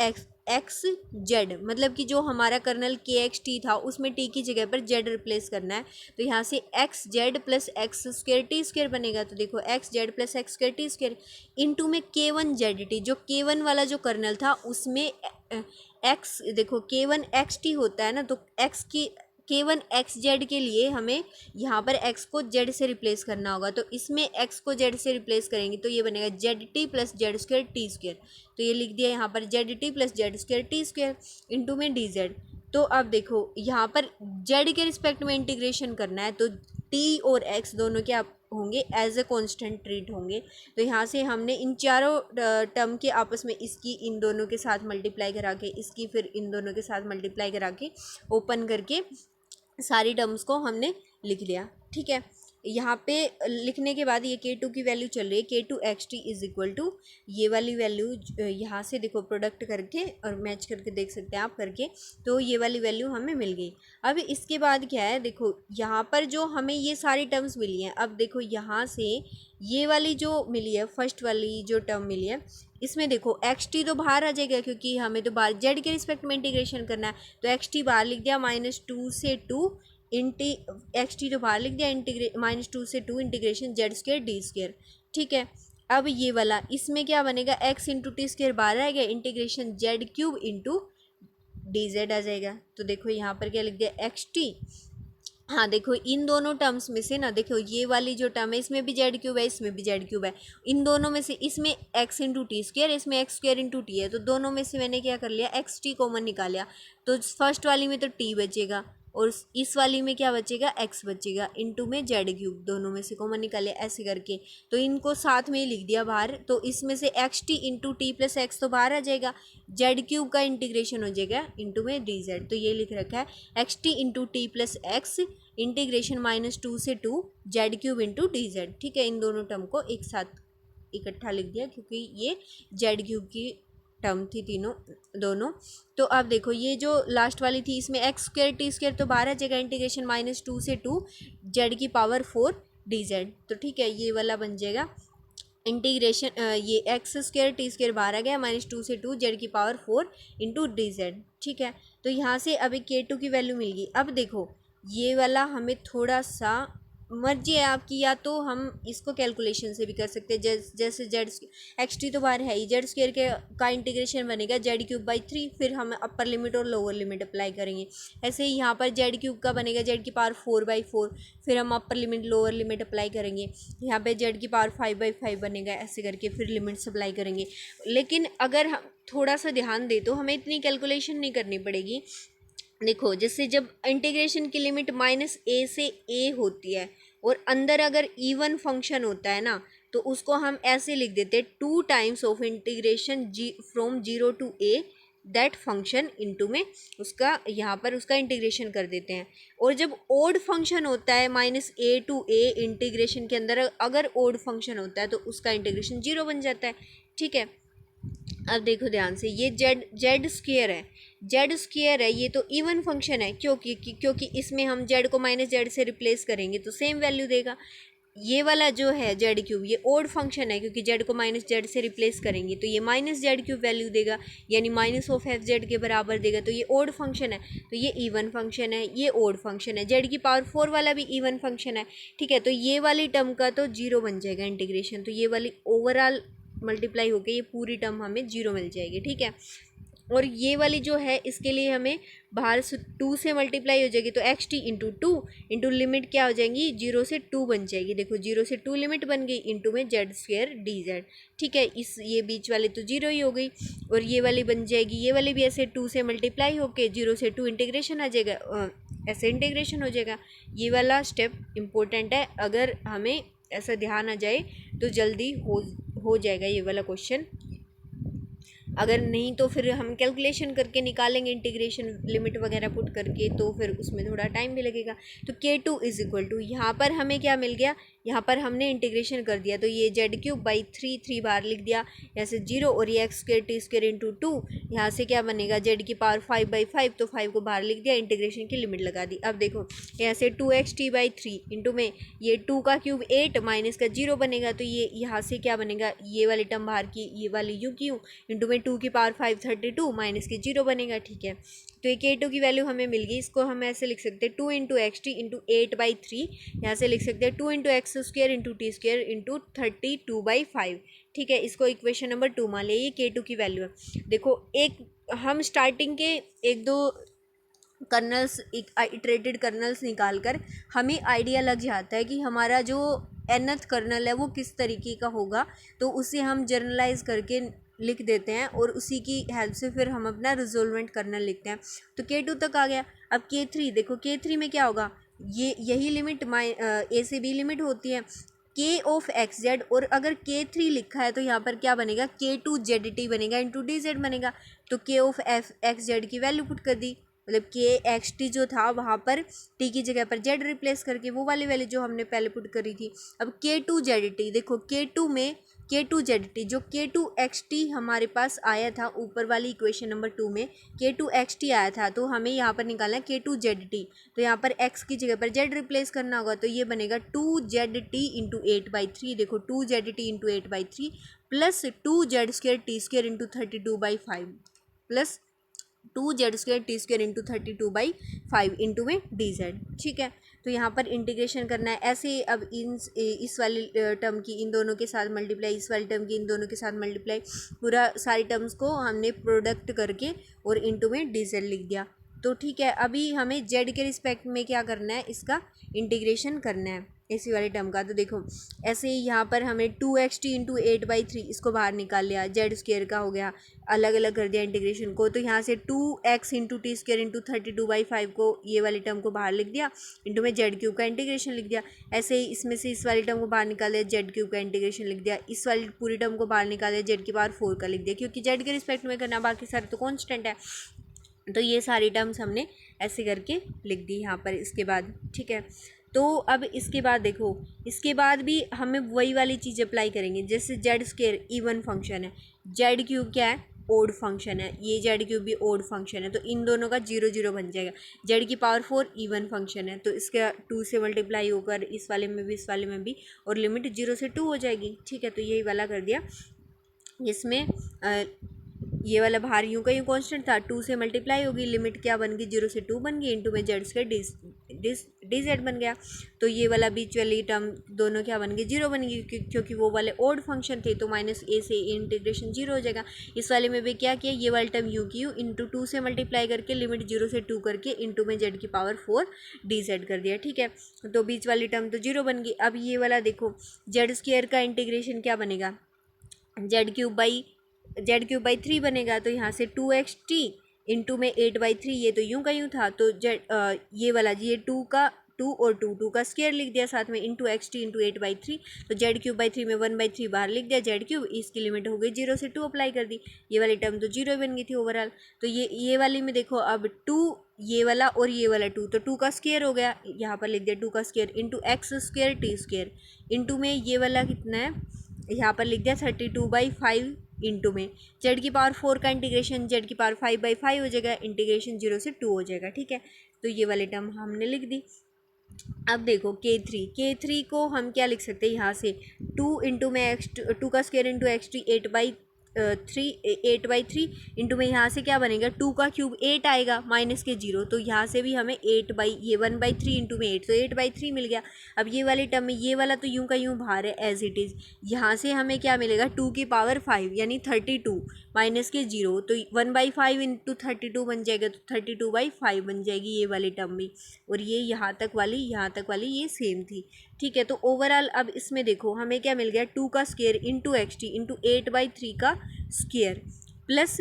एक्स जेड, मतलब कि जो हमारा कर्नल के एक्स टी था उसमें टी की जगह पर जेड रिप्लेस करना है, तो यहाँ से x Z plus X square T square बनेगा। तो देखो x Z plus X square T square into में K1 जेड टी, जो K1 वाला जो कर्नल था उसमें एक्स, देखो K1 एक्स टी होता है ना, तो एक्स की K1 एक्स जेड के लिए हमें यहाँ पर x को z से रिप्लेस करना होगा, तो इसमें x को z से रिप्लेस करेंगे तो ये बनेगा Z T plus Z square T square. तो ये लिख दिया यहाँ पर Z T plus Z square T square into में डी जेड। तो अब देखो यहाँ पर z के रिस्पेक्ट में इंटीग्रेशन करना है, तो t और x दोनों क्या होंगे, एज ए कॉन्स्टेंट ट्रीट होंगे। तो यहाँ से हमने इन चारों टर्म के आपस में इसकी इन दोनों के साथ मल्टीप्लाई करा के, इसकी फिर इन दोनों के साथ मल्टीप्लाई करा के, ओपन करके सारी टर्म्स को हमने लिख लिया। ठीक है, यहाँ पे लिखने के बाद ये K2 की वैल्यू चल रही है, K2 X T is equal to ये वाली वैल्यू, यहाँ से देखो प्रोडक्ट करके और मैच करके देख सकते हैं आप करके, तो ये वाली वैल्यू हमें मिल गई। अब इसके बाद क्या है, देखो यहाँ पर जो हमें ये सारी टर्म्स मिली हैं, अब देखो यहाँ से ये वाली जो मिली है, फर्स्ट वाली जो टर्म मिली है, इसमें देखो एक्स टी तो बाहर आ जाएगा क्योंकि हमें तो बाहर जेड के रिस्पेक्ट में इंटीग्रेशन करना है, तो एक्स टी बाहर लिख दिया, -2 से 2 एक्स टी तो बाहर लिख दिया, -2 से 2 integration Z square D square. ठीक है, अब ये वाला इसमें क्या बनेगा, एक्स इंटू टी स्क्वेयर बाहर आ गया, integration Z cube into D Z आ जाएगा। तो देखो यहाँ पर क्या लिख दिया, एक्स टी, हाँ देखो इन दोनों टर्म्स में से ना, देखो ये वाली जो टर्म है इसमें भी जेड क्यूब है, इसमें भी जेड क्यूब है, इन दोनों में से इसमें एक्स इंटू टी स्क्वेयर, इसमें एक्स स्क्वेयर इंटू टी है, तो दोनों में से मैंने क्या कर लिया, एक्स टी कॉमन निकाला, तो फर्स्ट वाली में तो टी बचेगा और इस वाली में क्या बचेगा, एक्स बचेगा, इंटू में जेड क्यूब, दोनों में से कॉमन निकाले ऐसे करके, तो इनको साथ में ही लिख दिया बाहर। तो इसमें से x T into T plus x तो बाहर आ जाएगा, जेड क्यूब का इंटीग्रेशन हो जाएगा इंटू में डी जेड। तो ये लिख रखा है x T into T plus x integration -2 से 2 Z cube into D Z. ठीक है, इन दोनों टर्म को एक साथ इकट्ठा लिख दिया क्योंकि ये जेड क्यूब की टर्म थी तीनों दोनों। तो अब देखो ये जो लास्ट वाली थी इसमें एक्स स्क्वेयर टी स्क्वेयर तो बाहर आ जाएगा, इंटीग्रेशन -2 से 2 जेड की पावर 4 डी जेड। तो ठीक है, ये वाला बन जाएगा इंटीग्रेशन, ये एक्स स्क्वेयर टी स्क्वेयर बाहर आ गया, -2 से 2 जेड की पावर 4 इंटू डी जेड। ठीक है, तो यहाँ से अभी K2 की वैल्यू मिल गई। अब देखो ये वाला हमें थोड़ा सा मर्जी है आपकी, या तो हम इसको कैलकुलेशन से भी कर सकते हैं, जैसे जेड एक्स टी तो बाहर है ही, जेड स्क्वेयर के का इंटीग्रेशन बनेगा जेड क्यूब बाई 3, फिर हम अपर लिमिट और लोअर लिमिट अप्लाई करेंगे। ऐसे ही यहाँ पर जेड क्यूब का बनेगा जेड की पावर 4/4, फिर हम upper limit lower limit apply करेंगे। यहाँ पे जेड की पावर 5/5 बनेगा, ऐसे करके फिर लिमिट्स अप्लाई करेंगे। लेकिन अगर हम थोड़ा सा ध्यान दें तो हमें इतनी कैलकुलेशन नहीं करनी पड़ेगी। देखो, जैसे जब इंटीग्रेशन की लिमिट -a से a होती है और अंदर अगर इवन फंक्शन होता है ना, तो उसको हम ऐसे लिख देते हैं 2 times of integration from 0 to a that function into में उसका यहाँ पर उसका इंटीग्रेशन कर देते हैं। और जब ओड फंक्शन होता है -a to a इंटीग्रेशन के अंदर अगर ओड फंक्शन होता है तो उसका इंटीग्रेशन 0 बन जाता है। ठीक है, अब देखो ध्यान से, ये जेड स्क्वेयर है, जेड स्क्वेयर है, ये तो इवन फंक्शन है, क्योंकि इसमें हम जेड को -z से रिप्लेस करेंगे तो सेम वैल्यू देगा। ये वाला जो है जेड क्यूब, ये ओड फंक्शन है, क्योंकि जेड को -z से रिप्लेस करेंगे तो ये -z³ वैल्यू देगा, यानी -(f(z) के बराबर देगा। तो ये ओड फंक्शन है, तो ये इवन फंक्शन है, ये ओड फंक्शन है। जेड की पावर 4 वाला भी इवन फंक्शन है। ठीक है, तो ये वाली टर्म का तो 0 बन जाएगा इंटीग्रेशन, तो ये वाली ओवरऑल मल्टीप्लाई होकर ये पूरी टर्म हमें 0 मिल जाएगी। ठीक है, और ये वाली जो है इसके लिए हमें बाहर से 2 से मल्टीप्लाई हो जाएगी, तो x T into 2 into limit क्या हो जाएंगी, 0 से 2 बन जाएगी। देखो 0 से 2 लिमिट बन गई, इंटू में जेड स्क्वेयर डी जेड। ठीक है, इस ये बीच वाली तो 0 ही हो गई, और ये वाली बन जाएगी, ये वाली भी ऐसे 2 से मल्टीप्लाई होके 0 से 2 इंटीग्रेशन आ जाएगा, ऐसे इंटीग्रेशन हो जाएगा। ये वाला स्टेप इम्पोर्टेंट है, अगर हमें ऐसा ध्यान आ जाए तो जल्दी हो जाएगा ये वाला क्वेश्चन। अगर नहीं तो फिर हम कैलकुलेशन करके निकालेंगे इंटीग्रेशन लिमिट वगैरह पुट करके, तो फिर उसमें थोड़ा टाइम भी लगेगा। तो k2 इज इक्वल टू, यहाँ पर हमें क्या मिल गया, यहाँ पर हमने इंटीग्रेशन कर दिया, तो ये z³ 3 बार लिख दिया, यहाँ से 0, और ये x² इंटू 2, यहाँ से क्या बनेगा z की पावर 5/5, तो 5 को बाहर लिख दिया, इंटीग्रेशन की लिमिट लगा दी। अब देखो यहाँ से 2xt/3 इंटू में ये 2 का क्यूब 8 माइनस का 0 बनेगा, तो ये यहाँ से क्या बनेगा, ये वाली टर्म बाहर की, ये वाली u³ इंटू में 2 की पावर 5 32 माइनस के 0 बनेगा। ठीक है, तो ये k2 की वैल्यू हमें मिल गई। इसको हम ऐसे लिख सकते हैं 2 इंटू एक्स टी इंटू 8/3, यहाँ से लिख सकते हैं 2 into x² into t² into 32/5। ठीक है, इसको इक्वेशन नंबर 2 मान लिया, ये k2 की वैल्यू है। देखो, एक हम स्टार्टिंग के 1-2 कर्नल्स, इटरेटेड कर्नल्स निकाल कर हमें आइडिया लग जाता है कि हमारा जो nth कर्नल है वो किस तरीके का होगा, तो उसे हम जर्नलाइज करके लिख देते हैं, और उसी की हेल्प से फिर हम अपना रिजोल्वेंट कर्नल लिखते हैं। तो k2 तक आ गया। अब k3 देखो, k3 में क्या होगा, ये यही लिमिट a से b लिमिट होती है k ऑफ एक्स जेड, और अगर k3 लिखा है तो यहाँ पर क्या बनेगा, k2ZT बनेगा इंटू डी जेड बनेगा। तो k ऑफ एक्स जेड की वैल्यू पुट कर दी, मतलब k(xt) जो था वहाँ पर t की जगह पर z रिप्लेस करके वो वाली वैल्यू जो हमने पहले पुट करी थी। अब k2ZT, देखो k2 में k2ZT, जो k2xt हमारे पास आया था ऊपर वाली इक्वेशन नंबर 2 में k2xt आया था, तो हमें यहाँ पर निकालना है k2ZT। तो यहाँ पर x की जगह पर z रिप्लेस करना होगा, तो ये बनेगा 2ZT इंटू 8/3। देखो 2ZT into 8/3 plus 2z² into 32/5 plus 2z² into 32/5 into में डी जेड। ठीक है, तो यहाँ पर इंटीग्रेशन करना है ऐसे। अब इस वाली टर्म की इन दोनों के साथ मल्टीप्लाई, इस वाली टर्म की इन दोनों के साथ मल्टीप्लाई, पूरा सारी टर्म्स को हमने प्रोडक्ट करके और इंटू में डी जेड लिख दिया। तो ठीक है, अभी हमें जेड के रिस्पेक्ट में क्या करना है, इसका इंटीग्रेशन करना है इसी वाले टर्म का। तो देखो ऐसे ही यहाँ पर हमें 2xt इंटू 8/3 इसको बाहर निकाल लिया, z² का हो गया, अलग अलग कर दिया इंटीग्रेशन को। तो यहाँ से 2x इंटू t² इंटू 32/5 को, ये वाली टर्म को बाहर लिख दिया, इंटू में z³ का इंटीग्रेशन लिख दिया। ऐसे ही इसमें से इस वाली टर्म को बाहर निकाल दिया, z³ का इंटीग्रेशन लिख दिया, इस वाली पूरी टर्म को बाहर निकाल दिया, z की पावर 4 का लिख दिया, क्योंकि z के रिस्पेक्ट में करना, बाकी सारे तो कॉन्स्टेंट है। तो ये सारी टर्म्स हमने ऐसे करके लिख दी यहाँ पर इसके बाद। ठीक है, तो अब इसके बाद देखो, इसके बाद भी हमें वही वाली चीज़ अप्लाई करेंगे, जैसे z² इवन फंक्शन है, z³ क्या है, ओड फंक्शन है, ये z³ भी ओड फंक्शन है, तो इन दोनों का 0 0 बन जाएगा। z की पावर 4 इवन फंक्शन है, तो इसका 2 से मल्टीप्लाई होकर इस वाले में भी इस वाले में भी, और लिमिट 0 से 2 हो जाएगी। ठीक है, तो यही वाला कर दिया, जिसमें ये वाला बाहर यूँ का यूँ कॉन्स्टेंट था, 2 से मल्टीप्लाई होगी, लिमिट क्या बन गई 0 से 2 बन गई, इंटू में जेड स्क्वायर डी जेड बन गया। तो ये वाला बीच वाली टर्म दोनों क्या बन गई 0 बन गई, क्योंकि वो वाले ओड फंक्शन थे, तो माइनस ए से इंटीग्रेशन 0 हो जाएगा। इस वाले में भी क्या किया, ये वाली टर्म यू की यू इंटू 2 से मल्टीप्लाई करके लिमिट 0 से 2 करके इंटू में जेड की पावर 4 डी जेड कर दिया, ठीक है। तो बीच वाली टर्म तो 0 बन गई। अब ये वाला देखो जेड स्क्वायर का इंटीग्रेशन क्या बनेगा, जेड क्यूब बाई 3 बनेगा। तो यहाँ से 2xt इंटू में 8/3, ये तो यूं का यूं था, तो ये वाला ये 2 और 2 का स्क्वायर लिख दिया साथ में, इंटू एक्सटी इंटू 8/3। तो जेड क्यूब बाई 3 में 1/3 बाहर लिख दिया जेड क्यूब, इसकी लिमिट हो गई 0 से 2 अप्लाई कर दी, ये वाली टर्म तो 0 बन गई थी ओवरऑल। तो ये वाली में देखो अब 2 ये वाला और ये वाला 2, तो 2 का स्क्वायर हो गया, यहाँ पर लिख दिया 2 का square into x square T square, into में ये वाला कितना है, यहाँ पर लिख दिया 32/5 इंटू में जेड की पावर 4 का इंटीग्रेशन जेड की पावर 5/5 हो जाएगा, इंटीग्रेशन 0 से 2 हो जाएगा, ठीक है। तो ये वाली टर्म हमने लिख दी। अब देखो K3 को हम क्या लिख सकते हैं, यहाँ से 2 इंटू में टू का square into x T 8/3 into में यहाँ से क्या बनेगा 2 का क्यूब 8 आएगा माइनस के 0, तो यहाँ से भी हमें 1/3 इंटू में 8, तो 8/3 मिल गया। अब ये वाली टर्म में ये वाला तो यूं का यूं बाहर है एज इट इज़, यहाँ से हमें क्या मिलेगा 2 की पावर 5 यानी 32 माइनस के 0, तो 1/5 इंटू 32 बन जाएगा, तो 32/5 बन जाएगी ये वाली टर्म भी। और ये यहाँ तक वाली ये सेम थी, ठीक है। तो ओवरऑल अब इसमें देखो हमें क्या मिल गया 2 का square into x T into 8/3 का स्क्वायर प्लस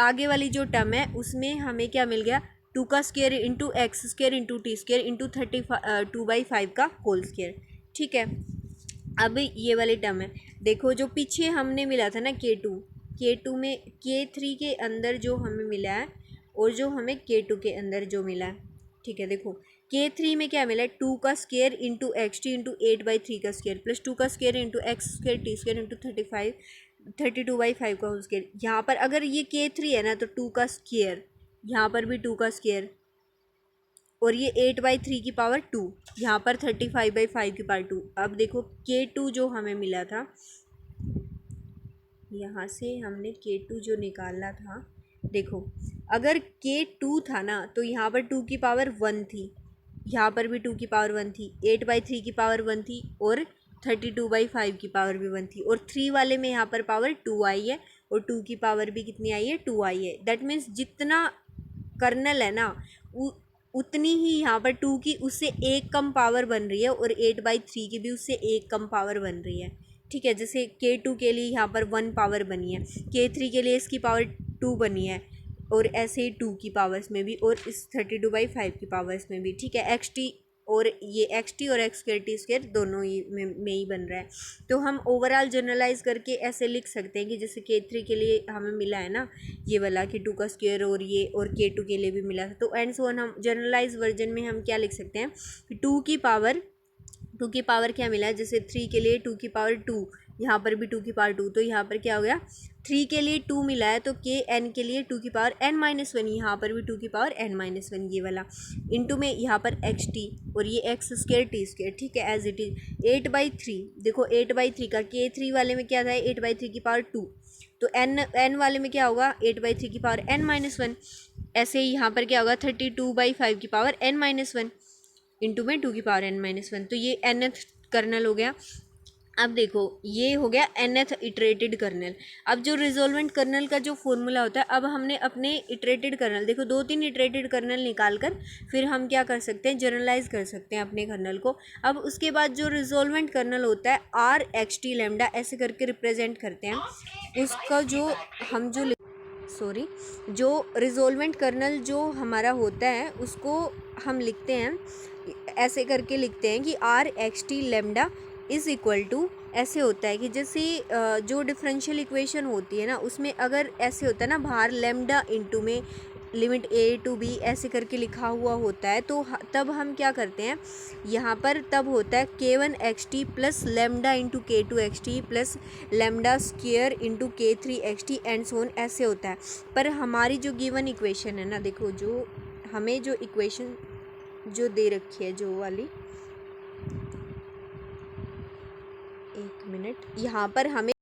आगे वाली जो टर्म है उसमें हमें क्या मिल गया 2 का square into x square into T square into 2/5 का होल स्क्वायर, ठीक है। अब ये वाली टर्म है, देखो जो पीछे हमने मिला था ना K2 में K3 के अंदर जो हमें मिला है और जो हमें K2 के अंदर जो मिला है, ठीक है। देखो K3 में क्या मिला है 2 का square into x T into 8/3 का स्क्वायर प्लस 2 का square into x square T square into 32/5 का होल स्क्वायर। यहाँ पर अगर ये K3 है ना तो 2 का स्क्वायर, यहाँ पर भी 2 का स्क्वायर, और ये 8/3 की पावर 2, यहाँ पर 35/5 की पावर 2। अब देखो K2 जो हमें मिला था, यहाँ से हमने K2 जो निकाला था, देखो अगर K2 था ना तो यहाँ पर 2 की पावर 1 थी, यहाँ पर भी 2 की पावर 1 थी, 8/3 की पावर 1 थी और 32/5 की पावर भी 1 थी, और 3 वाले में यहाँ पर पावर 2 आई है और 2 की पावर भी कितनी आई है 2 आई है। दैट मीन्स जितना कर्नल है ना उतनी ही यहाँ पर 2 की उससे एक कम पावर बन रही है और 8/3 की भी उससे एक कम पावर बन रही है, ठीक है। जैसे K2 के लिए यहाँ पर 1 पावर बनी है, K3 के लिए इसकी पावर 2 बनी है, और ऐसे ही 2 की पावर्स में भी और इस 32/5 की पावर्स में भी, ठीक है। एक्स टी और ये एक्स टी और एक्स स्क्वायर टी स्क्वायर दोनों ही में ही बन रहा है। तो हम ओवरऑल जनरलाइज करके ऐसे लिख सकते हैं कि जैसे K3 के लिए हमें मिला है ना ये वाला कि 2 का स्क्वायर और ये, और K2 के लिए भी मिला था, तो एंड सो ऑन हम जनरलाइज वर्जन में हम क्या लिख सकते हैं कि 2 की पावर क्या मिला है, जैसे 3 के लिए 2 की पावर 2, यहाँ पर भी 2 की पावर 2, तो यहाँ पर क्या हो गया 3 के लिए 2 मिला है तो Kn के लिए 2 की पावर n-1, यहाँ पर भी 2 की पावर n-1 ये वाला, इंटू में यहाँ पर एक्स टी और ये एक्स स्क्वायर टी स्क्वायर, ठीक है एज इट इज 8/3। देखो 8/3 का K3 वाले में क्या था 8/3 की पावर 2, तो n वाले में क्या होगा 8/3 की पावर n-1, ऐसे ही यहाँ पर क्या होगा 32/5 की पावर n-1 इंटू में 2 की पावर n-1, तो ये nth कर्नल हो गया। अब देखो ये हो गया nth इटरेटेड कर्नल। अब जो रिजोल्वेंट कर्नल का जो फॉर्मूला होता है, अब हमने अपने इटरेटेड कर्नल देखो 2-3 इटरेटेड कर्नल निकाल कर फिर हम क्या कर सकते हैं जनरलाइज कर सकते हैं अपने कर्नल को। अब उसके बाद जो रिजोल्वेंट कर्नल होता है R(xt लैम्डा) ऐसे करके रिप्रेजेंट करते हैं उसका, जो हम जो रिजोल्वेंट कर्नल जो हमारा होता है उसको हम लिखते हैं ऐसे करके लिखते हैं कि R(xt lambda) is equal to, ऐसे होता है कि जैसे जो डिफरेंशियल इक्वेशन होती है ना उसमें अगर ऐसे होता है ना बाहर लैम्डा इंटू में लिमिट a to b ऐसे करके लिखा हुआ होता है, तो तब हम क्या करते हैं यहाँ पर तब होता है K1xt plus lambda into K2xt plus lambda square into K3xt and so on, ऐसे होता है। पर हमारी जो गिवन इक्वेशन है ना, देखो जो हमें जो इक्वेशन जो दे रखी है जो वाली, एक मिनट, यहाँ पर हमें